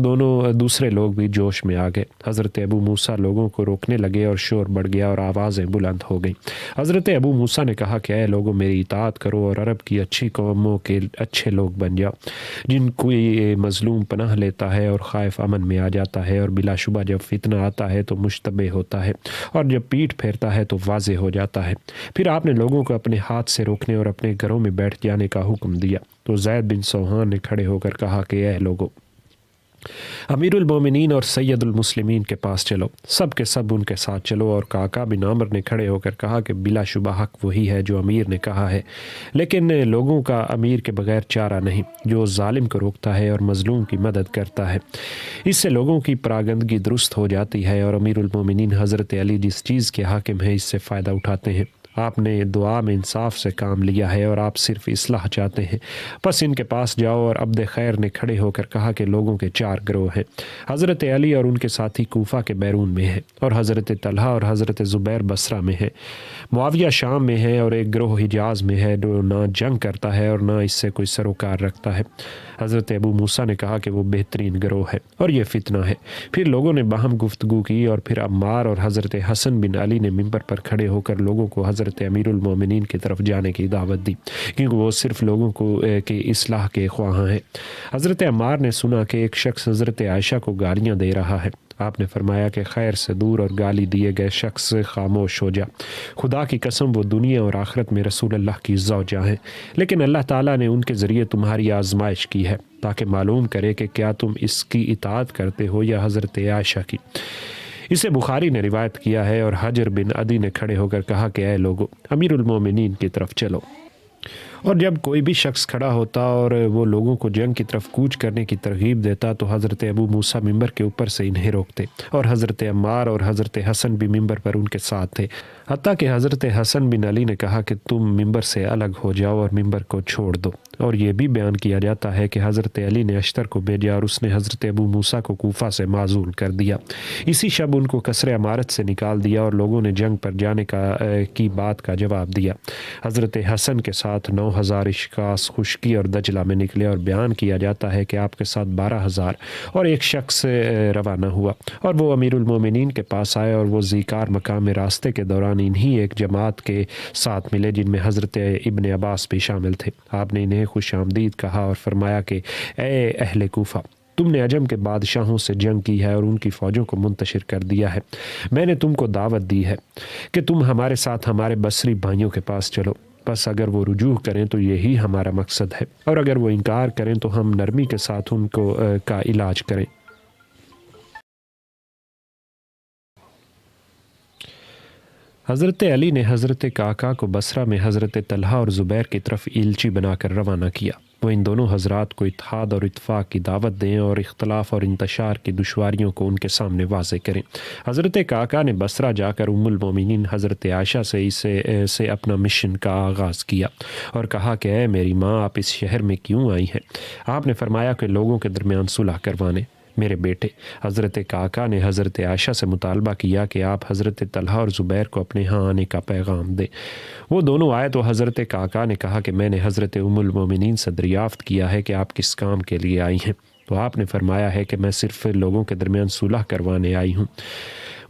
Speaker 1: دوسرے لوگ بھی جوش میں آ گئے۔ حضرت ابو موسیٰ لوگوں کو روکنے لگے اور شور بڑھ گیا اور آوازیں بلند ہو گئیں۔ حضرت ابو موسیٰ نے کہا کہ اے لوگو، میری اطاعت کرو اور عرب کی اچھی قوموں کے اچھے لوگ بن جاؤ، جن کوئی مظلوم پناہ لیتا ہے اور خائف امن میں آ جاتا ہے، اور بلا شبہ جب فتنہ آتا ہے تو مشتبہ ہوتا ہے، اور جب پیٹھ پھیرتا ہے تو واضح ہو جاتا ہے۔ پھر آپ نے لوگوں کو اپنے ہاتھ سے روکنے اور اپنے گھروں میں بیٹھ جانے کا حکم دیا۔ تو زید بن سوحان نے کھڑے ہو کر کہا کہ اے لوگو، امیر المومنین اور سید المسلمین کے پاس چلو، سب کے سب ان کے ساتھ چلو۔ اور کعکا بن عامر نے کھڑے ہو کر کہا کہ بلا شبہ حق وہی ہے جو امیر نے کہا ہے، لیکن لوگوں کا امیر کے بغیر چارہ نہیں، جو ظالم کو روکتا ہے اور مظلوم کی مدد کرتا ہے، اس سے لوگوں کی پراگندگی درست ہو جاتی ہے، اور امیر المومنین حضرت علی جس چیز کے حاکم ہیں اس سے فائدہ اٹھاتے ہیں۔ آپ نے دعا میں انصاف سے کام لیا ہے اور آپ صرف اصلاح چاہتے ہیں، بس ان کے پاس جاؤ۔ اور عبد خیر نے کھڑے ہو کر کہا کہ لوگوں کے 4 گروہ ہیں، حضرت علی اور ان کے ساتھی کوفہ کے بیرون میں ہیں، اور حضرت طلحہ اور حضرت زبیر بصرہ میں ہیں، معاویہ شام میں ہے، اور ایک گروہ حجاز میں ہے جو نہ جنگ کرتا ہے اور نہ اس سے کوئی سروکار رکھتا ہے۔ حضرت ابو موسیٰ نے کہا کہ وہ بہترین گروہ ہے اور یہ فتنہ ہے۔ پھر لوگوں نے باہم گفتگو کی، اور پھر عمار اور حضرت حسن بن علی نے منبر پر کھڑے ہو کر لوگوں کو حضرت امیر المومنین کی طرف جانے کی دعوت دی، کیونکہ وہ صرف لوگوں کو کی اصلاح کے خواہاں ہیں۔ حضرت عمار نے سنا کہ ایک شخص حضرت عائشہ کو گالیاں دے رہا ہے۔ آپ نے فرمایا کہ خیر سے دور اور گالی دیے گئے شخص خاموش ہو جا، خدا کی قسم وہ دنیا اور آخرت میں رسول اللہ کی زوجہ ہیں، لیکن اللہ تعالیٰ نے ان کے ذریعے تمہاری آزمائش کی ہے تاکہ معلوم کرے کہ کیا تم اس کی اطاعت کرتے ہو یا حضرت عائشہ کی۔ اسے بخاری نے روایت کیا ہے۔ اور حجر بن عدی نے کھڑے ہو کر کہا کہ اے لوگو، امیر المومنین کی طرف چلو۔ اور جب کوئی بھی شخص کھڑا ہوتا اور وہ لوگوں کو جنگ کی طرف کوچ کرنے کی ترغیب دیتا تو حضرت ابو موسیٰ ممبر کے اوپر سے انہیں روکتے، اور حضرت عمار اور حضرت حسن بھی ممبر پر ان کے ساتھ تھے، حتیٰ کہ حضرت حسن بن علی نے کہا کہ تم ممبر سے الگ ہو جاؤ اور ممبر کو چھوڑ دو۔ اور یہ بھی بیان کیا جاتا ہے کہ حضرت علی نے اشتر کو بھیجا اور اس نے حضرت ابو موسیٰ کو کوفہ سے معزول کر دیا۔ اسی شب ان کو قصر عمارت سے نکال دیا اور لوگوں نے جنگ پر جانے کی بات کا جواب دیا۔ حضرت حسن کے ساتھ 9000 اشخاص خشکی اور دجلہ میں نکلے، اور بیان کیا جاتا ہے کہ آپ کے ساتھ 12000 اور ایک شخص روانہ ہوا، اور وہ امیر المومنین کے پاس آئے، اور وہ ذیکار مقام میں راستے کے دوران انہی ایک جماعت کے ساتھ ملے جن میں حضرت ابن عباس بھی شامل تھے۔ آپ نے انہیں خوش آمدید کہا اور فرمایا کہ اے اہل کوفہ، تم نے عجم کے بادشاہوں سے جنگ کی ہے اور ان کی فوجوں کو منتشر کر دیا ہے۔ میں نے تم کو دعوت دی ہے کہ تم ہمارے ساتھ ہمارے بصری بھائیوں کے پاس چلو، بس اگر وہ رجوع کریں تو یہی ہمارا مقصد ہے، اور اگر وہ انکار کریں تو ہم نرمی کے ساتھ ان کو کا علاج کریں۔ حضرت علی نے حضرت کعکا کو بصرہ میں حضرت طلحہ اور زبیر کی طرف ایلچی بنا کر روانہ کیا۔ وہ ان دونوں حضرات کو اتحاد اور اتفاق کی دعوت دیں اور اختلاف اور انتشار کی دشواریوں کو ان کے سامنے واضح کریں۔ حضرت کعکا نے بصرہ جا کر ام المومنین حضرت عائشہ سے اپنا مشن کا آغاز کیا اور کہا کہ اے میری ماں، آپ اس شہر میں کیوں آئی ہیں؟ آپ نے فرمایا کہ لوگوں کے درمیان صلح کروانے۔ میرے بیٹے حضرت کعکا نے حضرت عائشہ سے مطالبہ کیا کہ آپ حضرت طلحہ اور زبیر کو اپنے ہاں آنے کا پیغام دیں۔ وہ دونوں آئے تو حضرت کعکا نے کہا کہ میں نے حضرت ام المومنین سے دریافت کیا ہے کہ آپ کس کام کے لیے آئی ہیں، تو آپ نے فرمایا ہے کہ میں صرف لوگوں کے درمیان صلح کروانے آئی ہوں۔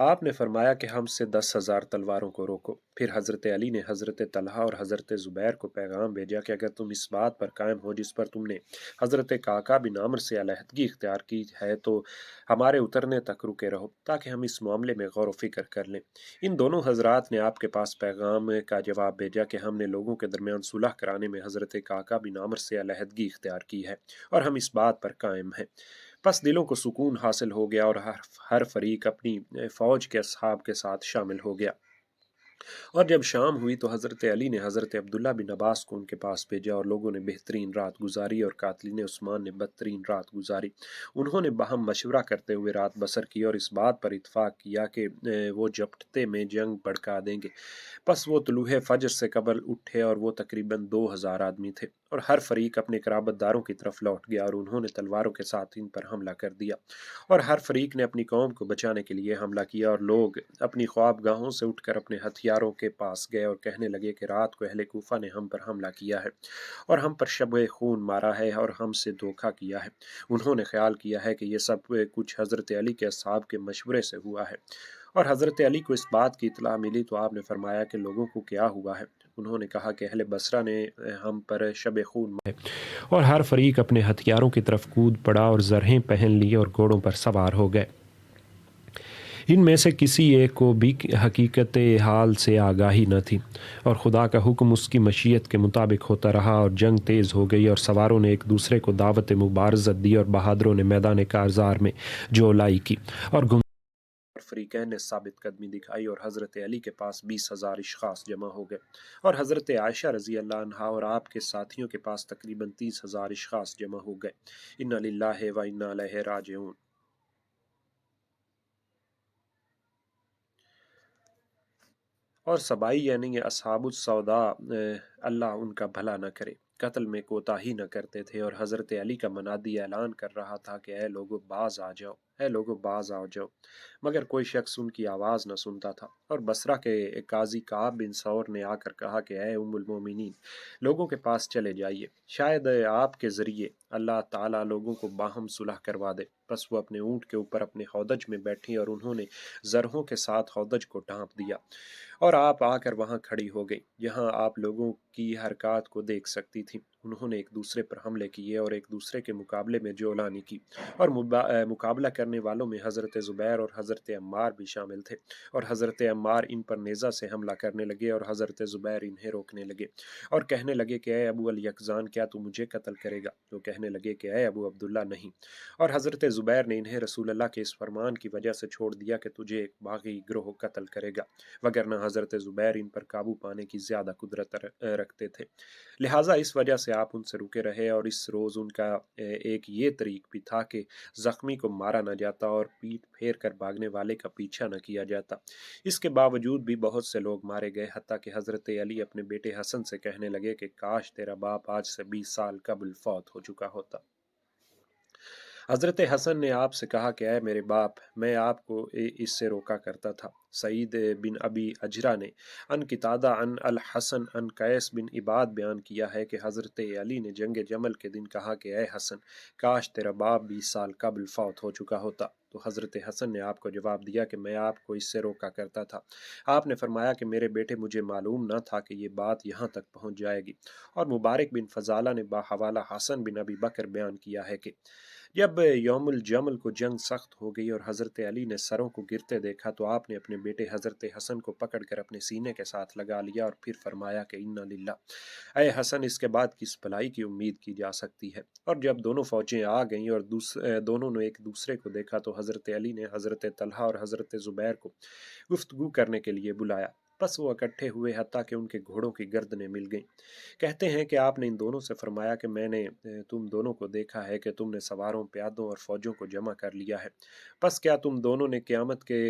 Speaker 1: آپ نے فرمایا کہ ہم سے 10,000 تلواروں کو روکو۔ پھر حضرت علی نے حضرت طلحہ اور حضرت زبیر کو پیغام بھیجا کہ اگر تم اس بات پر قائم ہو جس پر تم نے حضرت کعکہ بن عامر سے علیحدگی اختیار کی ہے تو ہمارے اترنے تک رکے رہو تاکہ ہم اس معاملے میں غور و فکر کر لیں۔ ان دونوں حضرات نے آپ کے پاس پیغام کا جواب بھیجا کہ ہم نے لوگوں کے درمیان صلح کرانے میں حضرت کعکہ بن عامر سے علیحدگی اختیار کی ہے اور ہم اس بات پر قائم ہیں۔ پس دلوں کو سکون حاصل ہو گیا اور ہر فریق اپنی فوج کے اصحاب کے ساتھ شامل ہو گیا۔ اور جب شام ہوئی تو حضرت علی نے حضرت عبداللہ بن عباس کو ان کے پاس بھیجا اور لوگوں نے بہترین رات گزاری اور قاتلین عثمان نے بدترین رات گزاری۔ انہوں نے باہم مشورہ کرتے ہوئے رات بسر کی اور اس بات پر اتفاق کیا کہ وہ جپٹتے میں جنگ بھڑکا دیں گے۔ پس وہ طلوع فجر سے قبل اٹھے اور وہ تقریباً 2,000 آدمی تھے اور ہر فریق اپنے قرابت داروں کی طرف لوٹ گیا اور انہوں نے تلواروں کے ساتھ ان پر حملہ کر دیا اور ہر فریق نے اپنی قوم کو بچانے کے لیے حملہ کیا اور لوگ اپنی خواب گاہوں سے اٹھ کر اپنے ہتھیاروں کے پاس گئے اور کہنے لگے کہ رات کو اہل کوفہ نے ہم پر حملہ کیا ہے اور ہم پر شب خون مارا ہے اور ہم سے دھوکہ کیا ہے۔ انہوں نے خیال کیا ہے کہ یہ سب کچھ حضرت علی کے اصحاب کے مشورے سے ہوا ہے۔ اور حضرت علی کو اس بات کی اطلاع ملی تو آپ نے فرمایا کہ لوگوں کو کیا ہوا ہے؟ انہوں نے کہا کہ اہل بصرہ نے ہم پر شب خون مارا ہے اور ہر فریق اپنے ہتھیاروں کی طرف کود پڑا اور زرہیں پہن لی اور گھوڑوں پر سوار ہو گئے۔ ان میں سے کسی ایک کو بھی حقیقت حال سے آگاہی نہ تھی اور خدا کا حکم اس کی مشیت کے مطابق ہوتا رہا اور جنگ تیز ہو گئی اور سواروں نے ایک دوسرے کو دعوت مبارزت دی اور بہادروں نے میدان کارزار میں جولائی کی اور فریقین نے ثابت قدمی دکھائی اور حضرت علی کے پاس 20,000 اشخاص جمع ہو گئے اور حضرت عائشہ رضی اللہ عنہا اور آپ کے ساتھیوں کے پاس تقریباً 30,000 اشخاص جمع ہو گئے۔ انا للہ و انا الیہ راجعون۔ اور سبائی یعنی اصحاب السودا اللہ ان کا بھلا نہ کرے قتل میں کوتاہی نہ کرتے تھے اور حضرت علی کا منادی اعلان کر رہا تھا کہ اے لوگو باز آ جاؤ، اے لوگو باز آ جاؤ، مگر کوئی شخص ان کی آواز نہ سنتا تھا۔ اور بصرہ کے قاضی کعب بن ثور نے آ کر کہا کہ اے ام المومنین، لوگوں کے پاس چلے جائیے، شاید آپ کے ذریعے اللہ تعالیٰ لوگوں کو باہم صلح کروا دے۔ پس وہ اپنے اونٹ کے اوپر اپنے ہودج میں بیٹھی اور انہوں نے زرہوں کے ساتھ ہودج کو ڈھانپ دیا اور آپ آ کر وہاں کھڑی ہو گئی جہاں آپ لوگوں کی حرکات کو دیکھ سکتی تھی۔ انہوں نے ایک دوسرے پر حملے کیے اور ایک دوسرے کے مقابلے میں جولانی کی اور مقابلہ کرنے والوں میں حضرت زبیر اور حضرت عمار بھی شامل تھے اور حضرت عمار ان پر نیزہ سے حملہ کرنے لگے اور حضرت زبیر انہیں روکنے لگے اور کہنے لگے کہ اے ابو الیقظان، کیا تو مجھے قتل کرے گا؟ تو کہنے لگے کہ اے ابو عبداللہ نہیں۔ اور حضرت زبیر نے انہیں رسول اللہ کے اس فرمان کی وجہ سے چھوڑ دیا کہ تجھے ایک باغی گروہ قتل کرے گا، وگرنہ حضرت زبیر ان پر قابو پانے کی زیادہ قدرت رکھتے تھے، لہٰذا اس وجہ سے آپ ان سے رکے رہے۔ اور اس روز ان کا ایک یہ طریق بھی تھا کہ زخمی کو مارا نہ جاتا اور پیٹ پھیر کر بھاگنے والے کا پیچھا نہ کیا جاتا۔ اس کے باوجود بھی بہت سے لوگ مارے گئے، حتیٰ کہ حضرت علی اپنے بیٹے حسن سے کہنے لگے کہ کاش تیرا باپ آج سے 20 سال قبل فوت ہو چکا ہوتا۔ حضرت حسن نے آپ سے کہا کہ اے میرے باپ، میں آپ کو اس سے روکا کرتا تھا۔ سعید بن ابی اجرا نے ان قتادہ ان الحسن ان قیس بن عباد بیان کیا ہے کہ حضرت علی نے جنگ جمل کے دن کہا کہ اے حسن، کاش تیرا باپ 20 سال قبل فوت ہو چکا ہوتا۔ تو حضرت حسن نے آپ کو جواب دیا کہ میں آپ کو اس سے روکا کرتا تھا۔ آپ نے فرمایا کہ میرے بیٹے، مجھے معلوم نہ تھا کہ یہ بات یہاں تک پہنچ جائے گی۔ اور مبارک بن فضالہ نے باحوالہ حسن بن ابی بکر بیان کیا ہے کہ جب یوم الجمل کو جنگ سخت ہو گئی اور حضرت علی نے سروں کو گرتے دیکھا تو آپ نے اپنے بیٹے حضرت حسن کو پکڑ کر اپنے سینے کے ساتھ لگا لیا اور پھر فرمایا کہ انا للہ، اے حسن، اس کے بعد کس بھلائی کی امید کی جا سکتی ہے؟ اور جب دونوں فوجیں آ گئیں اور دونوں نے ایک دوسرے کو دیکھا تو حضرت علی نے حضرت طلحہ اور حضرت زبیر کو گفتگو کرنے کے لیے بلایا۔ پس وہ اکٹھے ہوئے حتیٰ کہ ان کے گھوڑوں کی گردنیں مل گئیں۔ کہتے ہیں کہ آپ نے ان دونوں سے فرمایا کہ میں نے تم دونوں کو دیکھا ہے کہ تم نے سواروں، پیادوں اور فوجوں کو جمع کر لیا ہے، پس کیا تم دونوں نے قیامت کے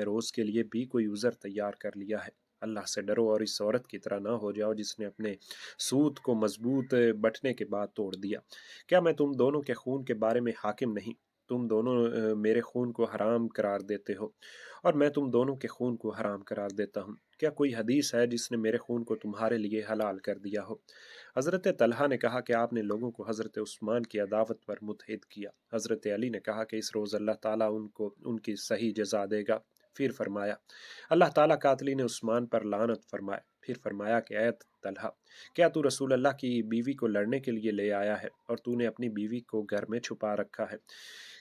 Speaker 1: روز کے لیے بھی کوئی عذر تیار کر لیا ہے؟ اللہ سے ڈرو اور اس عورت کی طرح نہ ہو جاؤ جس نے اپنے سوت کو مضبوط بٹنے کے بعد توڑ دیا۔ کیا میں تم دونوں کے خون کے بارے میں حاکم نہیں؟ تم دونوں میرے خون کو حرام قرار دیتے ہو اور میں تم دونوں کے خون کو حرام قرار دیتا ہوں۔ کیا کوئی حدیث ہے جس نے میرے خون کو تمہارے لیے حلال کر دیا ہو؟ حضرت طلحہ نے کہا کہ آپ نے لوگوں کو حضرت عثمان کی عداوت پر متحد کیا۔ حضرت علی نے کہا کہ اس روز اللہ تعالیٰ ان کی صحیح جزا دے گا۔ پھر فرمایا اللہ تعالیٰ قاتلین عثمان پر لعنت فرمائے۔ پھر فرمایا کہ اے طلحہ، کیا تو رسول اللہ کی بیوی کو لڑنے کے لیے لے آیا ہے اور تو نے اپنی بیوی کو گھر میں چھپا رکھا ہے؟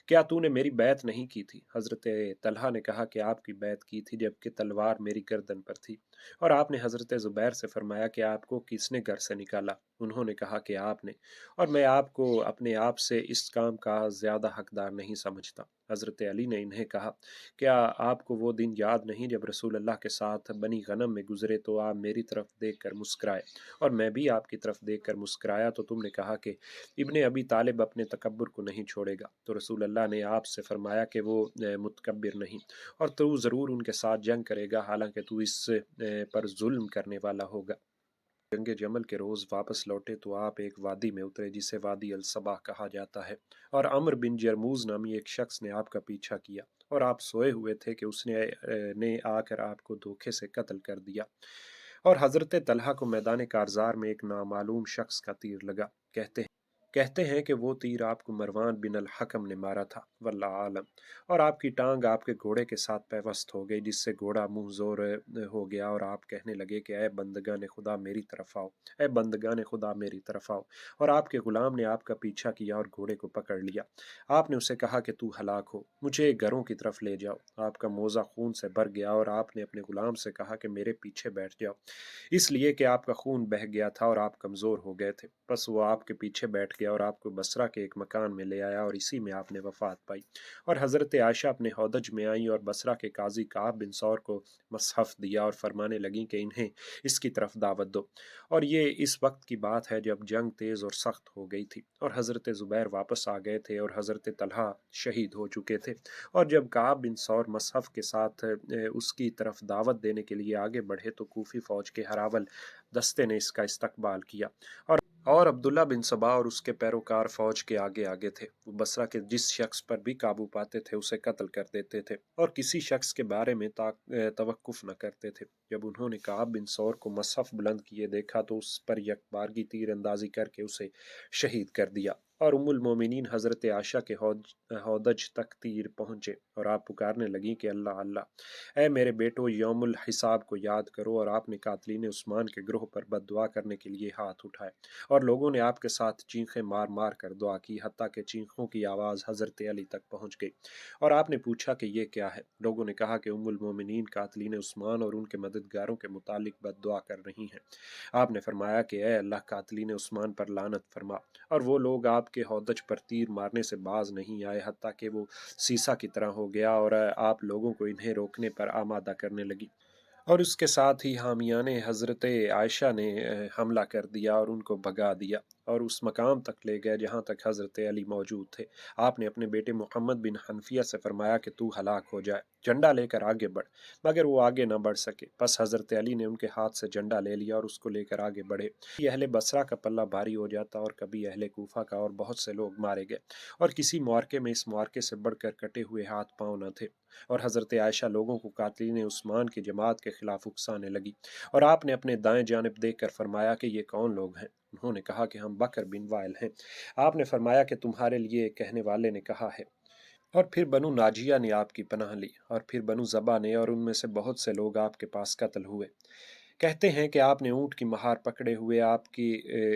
Speaker 1: کیا تو نے میری بیعت نہیں کی تھی؟ حضرت طلحہ نے کہا کہ آپ کی بیعت کی تھی جبکہ تلوار میری گردن پر تھی۔ اور آپ نے حضرت زبیر سے فرمایا کہ آپ کو کس نے گھر سے نکالا؟ انہوں نے کہا کہ آپ نے، اور میں آپ کو اپنے آپ سے اس کام کا زیادہ حقدار نہیں سمجھتا۔ حضرت علی نے انہیں کہا کیا آپ کو وہ دن یاد نہیں جب رسول اللہ کے ساتھ بنی غنم میں گزرے تو آپ میری طرف دیکھ کر مسکرائے اور میں بھی آپ کی طرف دیکھ کر مسکرایا تو تم نے کہا کہ ابن ابی طالب اپنے تکبر کو نہیں چھوڑے گا؟ تو رسول اللہ نے آپ سے فرمایا کہ وہ متکبر نہیں اور تو ضرور ان کے ساتھ جنگ کرے گا، حالانکہ تو اس پر ظلم کرنے والا ہوگا۔ جنگ جمل کے روز واپس لوٹے تو آپ ایک وادی میں اترے جسے وادی الصبا کہا جاتا ہے، اور عمر بن جرموز نامی ایک شخص نے آپ کا پیچھا کیا اور آپ سوئے ہوئے تھے کہ اس نے آ کر آپ کو دھوکے سے قتل کر دیا۔ اور حضرت طلحہ کو میدان کارزار میں ایک نامعلوم شخص کا تیر لگا۔ کہتے ہیں کہ وہ تیر آپ کو مروان بن الحکم نے مارا تھا، واللہ عالم، اور آپ کی ٹانگ آپ کے گھوڑے کے ساتھ پیوست ہو گئی جس سے گھوڑا منہ زور ہو گیا اور آپ کہنے لگے کہ اے بندگان خدا میری طرف آؤ، اے بندگان خدا میری طرف آؤ، اور آپ کے غلام نے آپ کا پیچھا کیا اور گھوڑے کو پکڑ لیا۔ آپ نے اسے کہا کہ تو ہلاک ہو، مجھے گھروں کی طرف لے جاؤ۔ آپ کا موزہ خون سے بھر گیا اور آپ نے اپنے غلام سے کہا کہ میرے پیچھے بیٹھ جاؤ، اس لیے کہ آپ کا خون بہہ گیا تھا اور آپ کمزور ہو گئے تھے۔ بس وہ آپ کے پیچھے بیٹھ گیا اور آپ کو بصرہ کے ایک مکان میں لے آیا اور اسی میں آپ نے وفات پائی۔ اور حضرت عائشہ اپنے ہودج میں آئیں اور بصرہ کے قاضی کعب بن ثور کو مصحف دیا اور فرمانے لگیں کہ انہیں اس کی طرف دعوت دو۔ اور یہ اس وقت کی بات ہے جب جنگ تیز اور سخت ہو گئی تھی اور حضرت زبیر واپس آ گئے تھے اور حضرت طلحہ شہید ہو چکے تھے۔ اور جب کعب بن ثور مصحف کے ساتھ اس کی طرف دعوت دینے کے لیے آگے بڑھے تو کوفی فوج کے ہراول دستے نے اس کا استقبال کیا، اور عبداللہ بن سبا اور اس کے پیروکار فوج کے آگے آگے تھے۔ وہ بصرہ کے جس شخص پر بھی قابو پاتے تھے اسے قتل کر دیتے تھے اور کسی شخص کے بارے میں توقف نہ کرتے تھے۔ جب انہوں نے کعب بن ثور کو مصحف بلند کیے دیکھا تو اس پر یک بارگی تیر اندازی کر کے اسے شہید کر دیا، اور ام المومنین حضرت عائشہ کے ہودج تک تیر پہنچے اور آپ پکارنے لگیں کہ اللہ اللہ، اے میرے بیٹو یوم الحساب کو یاد کرو، اور آپ نے قاتلین عثمان کے گروہ پر بد دعا کرنے کے لیے ہاتھ اٹھائے اور لوگوں نے آپ کے ساتھ چینخیں مار مار کر دعا کی، حتیٰ کہ چینخوں کی آواز حضرت علی تک پہنچ گئی۔ اور آپ نے پوچھا کہ یہ کیا ہے؟ لوگوں نے کہا کہ ام المومنین قاتلین عثمان اور ان کے مددگاروں کے متعلق بد دعا کر رہی ہیں۔ آپ نے فرمایا کہ اے اللہ، قاتلین عثمان پر لعنت فرما۔ اور وہ لوگ آپ کے ہودج پر تیر مارنے سے باز نہیں آئے حتیٰ کہ وہ سیسا کی طرح ہو گیا، اور آپ لوگوں کو انہیں روکنے پر آمادہ کرنے لگی۔ اور اس کے ساتھ ہی حامیان حضرت عائشہ نے حملہ کر دیا اور ان کو بھگا دیا اور اس مقام تک لے گئے جہاں تک حضرت علی موجود تھے۔ آپ نے اپنے بیٹے محمد بن حنفیہ سے فرمایا کہ تو ہلاک ہو جائے، جھنڈا لے کر آگے بڑھ، مگر وہ آگے نہ بڑھ سکے۔ پس حضرت علی نے ان کے ہاتھ سے جھنڈا لے لیا اور اس کو لے کر آگے بڑھے۔ اہل بصرہ کا پلہ بھاری ہو جاتا اور کبھی اہل کوفہ کا، اور بہت سے لوگ مارے گئے، اور کسی معرکے میں اس معرکے سے بڑھ کر کٹے ہوئے ہاتھ پاؤں نہ تھے۔ اور حضرت عائشہ لوگوں کو قاتلین عثمان کی جماعت کے خلاف اکسانے لگی، اور آپ نے اپنے دائیں جانب دیکھ کر فرمایا کہ یہ کون لوگ ہیں؟ انہوں نے کہا کہ ہم بکر بن وائل ہیں۔ آپ نے فرمایا کہ تمہارے لیے ایک کہنے والے نے کہا ہے۔ اور پھر بنو ناجیہ نے آپ کی پناہ لی، اور پھر بنو زبا نے، اور ان میں سے بہت سے لوگ آپ کے پاس قتل ہوئے۔ کہتے ہیں کہ آپ نے اونٹ کی مہار پکڑے ہوئے آپ کی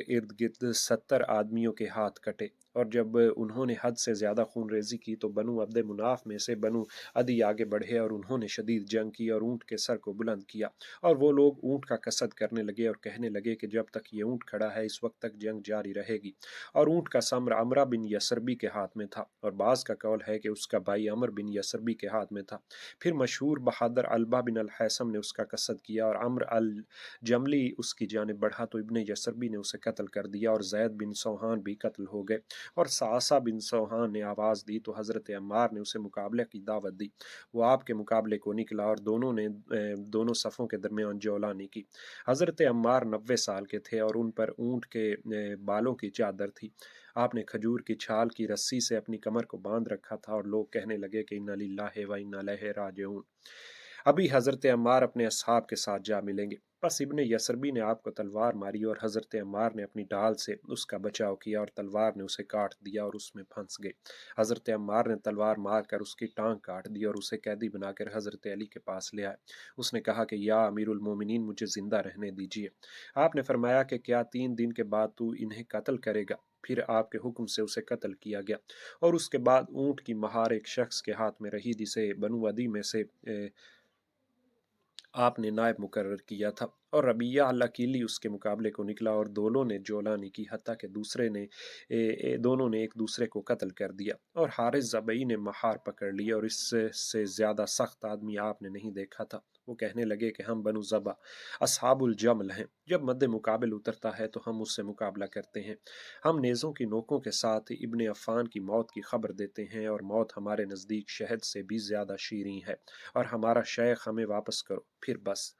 Speaker 1: ارد گرد 70 آدمیوں کے ہاتھ کٹے، اور جب انہوں نے حد سے زیادہ خون ریزی کی تو بنو عبد مناف میں سے بنو عدی آگے بڑھے اور انہوں نے شدید جنگ کی اور اونٹ کے سر کو بلند کیا، اور وہ لوگ اونٹ کا قصد کرنے لگے اور کہنے لگے کہ جب تک یہ اونٹ کھڑا ہے اس وقت تک جنگ جاری رہے گی، اور اونٹ کا سمر عمرہ بن یسربی کے ہاتھ میں تھا، اور بعض کا قول ہے کہ اس کا بھائی عمر بن یسربی کے ہاتھ میں تھا۔ پھر مشہور بہادر البا بن الحیثم نے اس کا قصد کیا اور عمر الجملی اس کی جانب بڑھا تو ابن یسربی نے اسے قتل کر دیا، اور زید بن سوہان بھی قتل ہو گئے، اور سعصہ بن سوہان نے آواز دی تو حضرت عمار نے اسے مقابلے کی دعوت دی۔ وہ آپ کے مقابلے کو نکلا اور دونوں نے دونوں صفوں کے درمیان جولانی کی۔ حضرت عمار 90 سال کے تھے اور ان پر اونٹ کے بالوں کی چادر تھی۔ آپ نے کھجور کی چھال کی رسی سے اپنی کمر کو باندھ رکھا تھا، اور لوگ کہنے لگے کہ انا للہ و انا الیہ راجعون۔ ابھی حضرت عمار اپنے اصحاب کے ساتھ جا ملیں گے۔ بس ابن یسربی نے آپ کو تلوار ماری اور حضرت عمار نے اپنی ڈال سے اس کا بچاؤ کیا اور تلوار نے اسے کاٹ دیا اور اس میں پھنس گئے۔ حضرت عمار نے تلوار مار کر اس کی ٹانگ کاٹ دی اور اسے قیدی بنا کر حضرت علی کے پاس لے آئے۔ اس نے کہا کہ یا امیر المومنین، مجھے زندہ رہنے دیجیے۔ آپ نے فرمایا کہ کیا 3 دن کے بعد تو انہیں قتل کرے گا؟ پھر آپ کے حکم سے اسے قتل کیا گیا اور اس کے بعد اونٹ کی مہار ایک شخص کے ہاتھ میں رہی جسے بنو عدی میں سے آپ نے نائب مقرر کیا تھا، اور ربیعہ الکیلی اس کے مقابلے کو نکلا اور دونوں نے جولانی کی، حتیٰ کہ دونوں نے ایک دوسرے کو قتل کر دیا، اور حارث زبعی نے مہار پکڑ لی اور اس سے زیادہ سخت آدمی آپ نے نہیں دیکھا تھا۔ وہ کہنے لگے کہ ہم بنو ذبح اصحاب الجمل ہیں، جب مد مقابل اترتا ہے تو ہم اس سے مقابلہ کرتے ہیں۔ ہم نیزوں کی نوکوں کے ساتھ ابن عفان کی موت کی خبر دیتے ہیں، اور موت ہمارے نزدیک شہد سے بھی زیادہ شیریں ہے، اور ہمارا شیخ ہمیں واپس کرو، پھر بس۔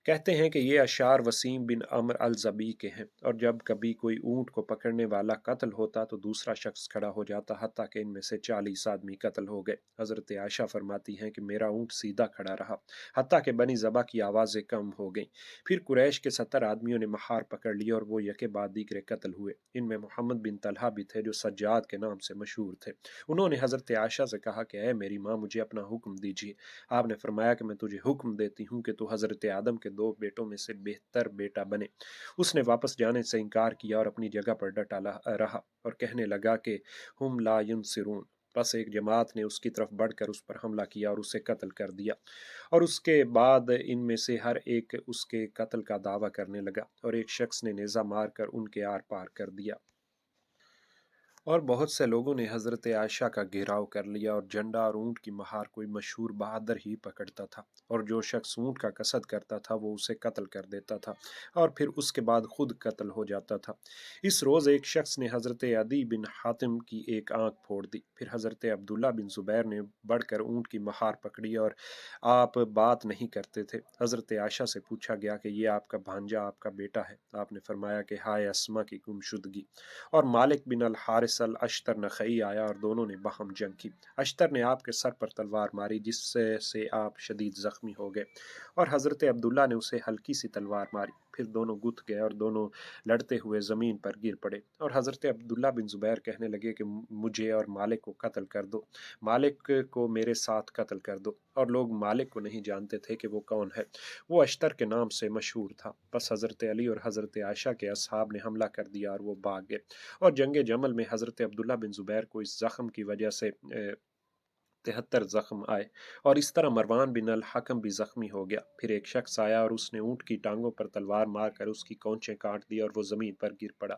Speaker 1: کہتے ہیں کہ یہ اشعار وسیم بن عمر الزبی کے ہیں، اور جب کبھی کوئی اونٹ کو پکڑنے والا قتل ہوتا تو دوسرا شخص کھڑا ہو جاتا، حتیٰ کہ ان میں سے 40 آدمی قتل ہو گئے۔ حضرت عائشہ فرماتی ہیں کہ میرا اونٹ سیدھا کھڑا رہا، حتیٰ کہ بنی ذبح کی آوازیں کم ہو گئیں۔ پھر قریش کے 70 آدمیوں نے مہار پکڑ لی اور وہ یکے بعد دیگرے قتل ہوئے۔ ان میں محمد بن طلحہ بھی تھے جو سجاد کے نام سے مشہور تھے۔ انہوں نے حضرت عائشہ سے کہا کہ اے میری ماں، مجھے اپنا حکم دیجیے۔ آپ نے فرمایا کہ میں تجھے حکم دیتی ہوں کہ تو حضرت آدم کے 2 بیٹوں میں سے بہتر بیٹا بنے۔ اس نے واپس جانے سے انکار کیا اور اپنی جگہ پر ڈٹا رہا اور کہنے لگا کہ ہم لا ینصرون۔ بس ایک جماعت نے اس کی طرف بڑھ کر اس پر حملہ کیا اور اسے قتل کر دیا، اور اس کے بعد ان میں سے ہر ایک اس کے قتل کا دعویٰ کرنے لگا، اور ایک شخص نے نیزہ مار کر ان کے آر پار کر دیا، اور بہت سے لوگوں نے حضرت عائشہ کا گھیراؤ کر لیا، اور جھنڈا اور اونٹ کی مہار کوئی مشہور بہادر ہی پکڑتا تھا، اور جو شخص اونٹ کا قصد کرتا تھا وہ اسے قتل کر دیتا تھا اور پھر اس کے بعد خود قتل ہو جاتا تھا۔ اس روز ایک شخص نے حضرت عدی بن حاتم کی ایک آنکھ پھوڑ دی۔ پھر حضرت عبداللہ بن زبیر نے بڑھ کر اونٹ کی مہار پکڑی اور آپ بات نہیں کرتے تھے۔ حضرت عائشہ سے پوچھا گیا کہ یہ آپ کا بھانجا آپ کا بیٹا ہے؟ آپ نے فرمایا کہ ہائے اسما کی گمشدگی۔ اور مالک بن الحارث الاشتر نخعی آیا اور دونوں نے باہم جنگ کی۔ اشتر نے آپ کے سر پر تلوار ماری جس سے آپ شدید زخمی ہو گئے، اور حضرت عبداللہ نے اسے ہلکی سی تلوار ماری۔ پھر دونوں گت گئے اور دونوں لڑتے ہوئے زمین پر گر پڑے، اور حضرت عبداللہ بن زبیر کہنے لگے کہ مجھے اور مالک کو قتل کر دو، مالک کو میرے ساتھ قتل کر دو۔ اور لوگ مالک کو نہیں جانتے تھے کہ وہ کون ہے، وہ اشتر کے نام سے مشہور تھا۔ بس حضرت علی اور حضرت عائشہ کے اصحاب نے حملہ کر دیا اور وہ بھاگ گئے، اور جنگ جمل میں حضرت عبداللہ بن زبیر کو اس زخم کی وجہ سے 73 زخم آئے، اور اس طرح مروان بن الحکم بھی زخمی ہو گیا۔ پھر ایک شخص آیا اور اس نے اونٹ کی ٹانگوں پر تلوار مار کر اس کی کونچیں کاٹ دی اور وہ زمین پر گر پڑا،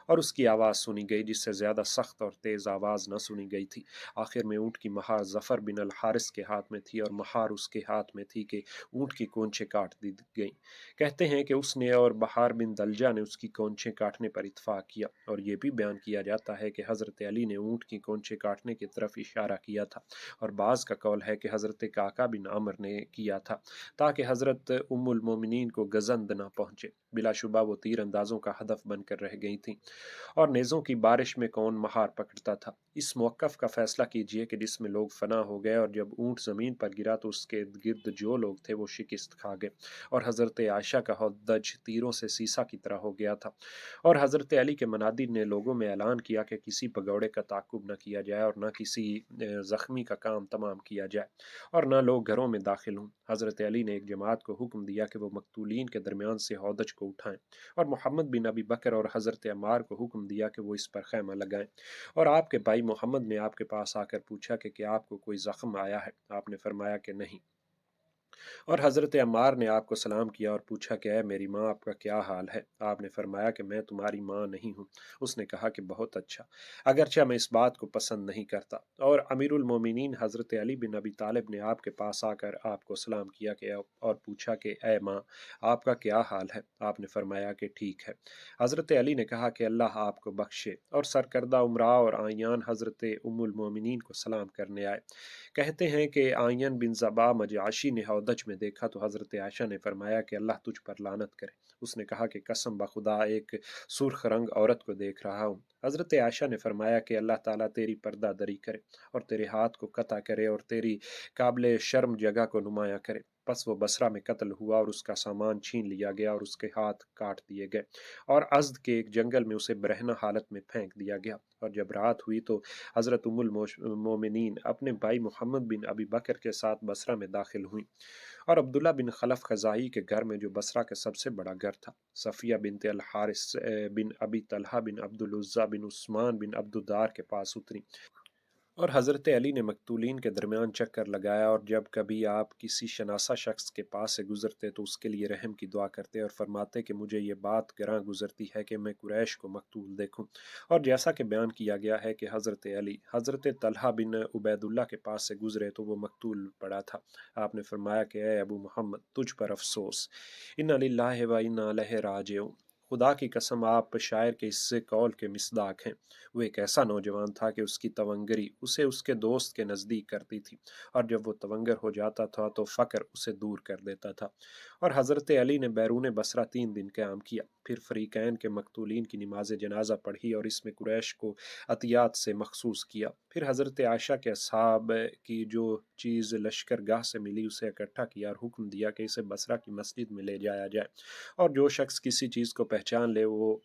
Speaker 1: اور اس کی آواز سنی گئی جس سے زیادہ سخت اور تیز آواز نہ سنی گئی تھی۔ آخر میں اونٹ کی مہار ظفر بن الحارث کے ہاتھ میں تھی، اور مہار اس کے ہاتھ میں تھی کہ اونٹ کی کونچیں کاٹ دی گئیں۔ کہتے ہیں کہ اس نے اور بہار بن دلجہ نے اس کی کونچیں کاٹنے پر اتفاق کیا، اور یہ بھی بیان کیا جاتا ہے کہ حضرت علی نے اونٹ کی کونچیں کاٹنے کی طرف اشارہ کیا تھا، اور بعض کا قول ہے کہ حضرت کاکا بن عمر نے کیا تھا تاکہ حضرت ام المومنین کو گزند نہ پہنچے۔ بلا شبہ وہ تیر اندازوں کا ہدف بن کر رہ گئی تھیں، اور نیزوں کی بارش میں کون مہار پکڑتا تھا؟ اس موقف کا فیصلہ کیجیے کہ جس میں لوگ فنا ہو گئے، اور جب اونٹ زمین پر گرا تو اس کے گرد جو لوگ تھے وہ شکست کھا گئے، اور حضرت عائشہ کا ہودج تیروں سے سیسا کی طرح ہو گیا تھا، اور حضرت علی کے منادی نے لوگوں میں اعلان کیا کہ کسی پگوڑے کا تعاقب نہ کیا جائے، اور نہ کسی زخمی کا کام تمام کیا جائے، اور نہ لوگ گھروں میں داخل ہوں۔ حضرت علی نے ایک جماعت کو حکم دیا کہ وہ مقتولین کے درمیان سے ہودج کو اٹھائیں، اور محمد بن ابی بکر اور حضرت عمار کو حکم دیا کہ وہ اس پر خیمہ لگائیں، اور آپ کے بھائی محمد نے آپ کے پاس آ کر پوچھا کہ کیا آپ کو کوئی زخم آیا ہے؟ آپ نے فرمایا کہ نہیں، اور حضرت عمار نے آپ کو سلام کیا اور پوچھا کہ اے میری ماں، آپ کا کیا حال ہے؟ آپ نے فرمایا کہ میں تمہاری ماں نہیں ہوں۔ اس نے کہا کہ بہت اچھا، اگرچہ میں اس بات کو پسند نہیں کرتا۔ اور امیر المومنین حضرت علی بن ابی طالب نے آپ کے پاس آ کر آپ کو سلام کیا اور پوچھا کہ اے ماں، آپ کا کیا حال ہے؟ آپ نے فرمایا کہ ٹھیک ہے۔ حضرت علی نے کہا کہ اللہ آپ کو بخشے، اور سرکردہ امراء اور آئیان حضرت ام المومنین کو سلام کرنے آئے۔ کہتے ہیں کہ آئین بن زبا مجاشی نے ہودج میں دیکھا تو حضرت عائشہ نے فرمایا کہ اللہ تجھ پر لعنت کرے، اس نے کہا کہ قسم بخدا ایک سرخ رنگ عورت کو دیکھ رہا ہوں۔ حضرت عائشہ نے فرمایا کہ اللہ تعالیٰ تیری پردہ دری کرے اور تیرے ہاتھ کو قطع کرے اور تیری قابل شرم جگہ کو نمایاں کرے۔ پس وہ بصرہ میں قتل ہوا اور اس کا سامان چھین لیا گیا اور اس کے ہاتھ کاٹ دیے گئے اور ازد کے ایک جنگل میں اسے برہنہ حالت میں پھینک دیا گیا۔ اور جب رات ہوئی تو حضرت ام المومنین اپنے بھائی محمد بن ابی بکر کے ساتھ بصرہ میں داخل ہوئیں اور عبداللہ بن خلف خزائی کے گھر میں جو بصرہ کا سب سے بڑا گھر تھا، صفیہ بنت الحارث بن ابی طلحہ بن عبد العزیٰ بن عثمان بن عبد الدار کے پاس اتری اور حضرت علی نے مقتولین کے درمیان چکر لگایا، اور جب کبھی آپ کسی شناسہ شخص کے پاس سے گزرتے تو اس کے لیے رحم کی دعا کرتے اور فرماتے کہ مجھے یہ بات گراں گزرتی ہے کہ میں قریش کو مقتول دیکھوں۔ اور جیسا کہ بیان کیا گیا ہے کہ حضرت علی حضرت طلحہ بن عبید اللہ کے پاس سے گزرے تو وہ مقتول پڑا تھا۔ آپ نے فرمایا کہ اے ابو محمد، تجھ پر افسوس، انا للہ و انا الیہ راجعون۔ خدا کی قسم آپ شاعر کے اس قول کے مصداق ہیں۔ وہ ایک ایسا نوجوان تھا کہ اس کی تونگری اسے اس کے دوست کے نزدیک کرتی تھی، اور جب وہ تونگر ہو جاتا تھا تو فقر اسے دور کر دیتا تھا۔ اور حضرت علی نے بیرون بصرہ 3 دن قیام کیا، پھر فریقین کے مقتولین کی نماز جنازہ پڑھی اور اس میں قریش کو عطیات سے مخصوص کیا۔ پھر حضرت عائشہ کے اصحاب کی جو چیز لشکر گاہ سے ملی اسے اکٹھا کیا اور حکم دیا کہ اسے بصرہ کی مسجد میں لے جایا جائے، اور جو شخص کسی چیز کو پہچان لے وہ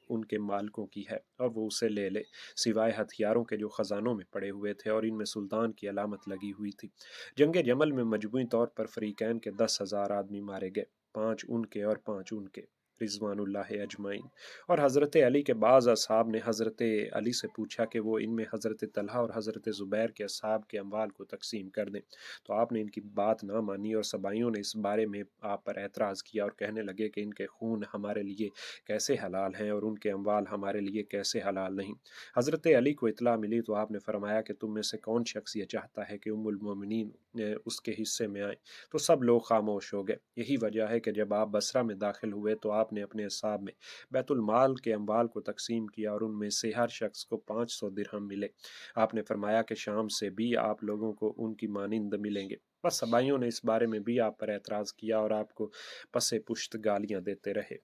Speaker 1: ان کے مالکوں کی ہے اور وہ اسے لے لے، سوائے ہتھیاروں کے جو خزانوں میں پڑے ہوئے تھے اور ان میں سلطان کی علامت لگی ہوئی تھی۔ جنگ جمل میں مجموعی طور پر فریقین کے 10,000 آدمی مارے گئے، 5 ان کے اور 5 ان کے، رضوان اللہ اجمعین۔ اور حضرت علی کے بعض اصحاب نے حضرت علی سے پوچھا کہ وہ ان میں حضرت طلحہ اور حضرت زبیر کے اصحاب کے اموال کو تقسیم کر دیں، تو آپ نے ان کی بات نہ مانی اور سبائیوں نے اس بارے میں آپ پر اعتراض کیا اور کہنے لگے کہ ان کے خون ہمارے لیے کیسے حلال ہیں اور ان کے اموال ہمارے لیے کیسے حلال نہیں۔ حضرت علی کو اطلاع ملی تو آپ نے فرمایا کہ تم میں سے کون شخص یہ چاہتا ہے کہ ام المومنین اس کے حصے میں آئیں؟ تو سب لوگ خاموش ہو گئے۔ یہی وجہ ہے کہ جب آپ بصرہ میں داخل ہوئے تو آپ نے اپنے اصحاب میں بیت المال کے اموال کو تقسیم کیا اور ان میں سے ہر شخص کو 500 درہم ملے۔ آپ نے فرمایا کہ شام سے بھی آپ لوگوں کو ان کی مانند ملیں گے۔ بس سبائیوں نے اس بارے میں بھی آپ پر اعتراض کیا اور آپ کو پس پشت گالیاں دیتے رہے۔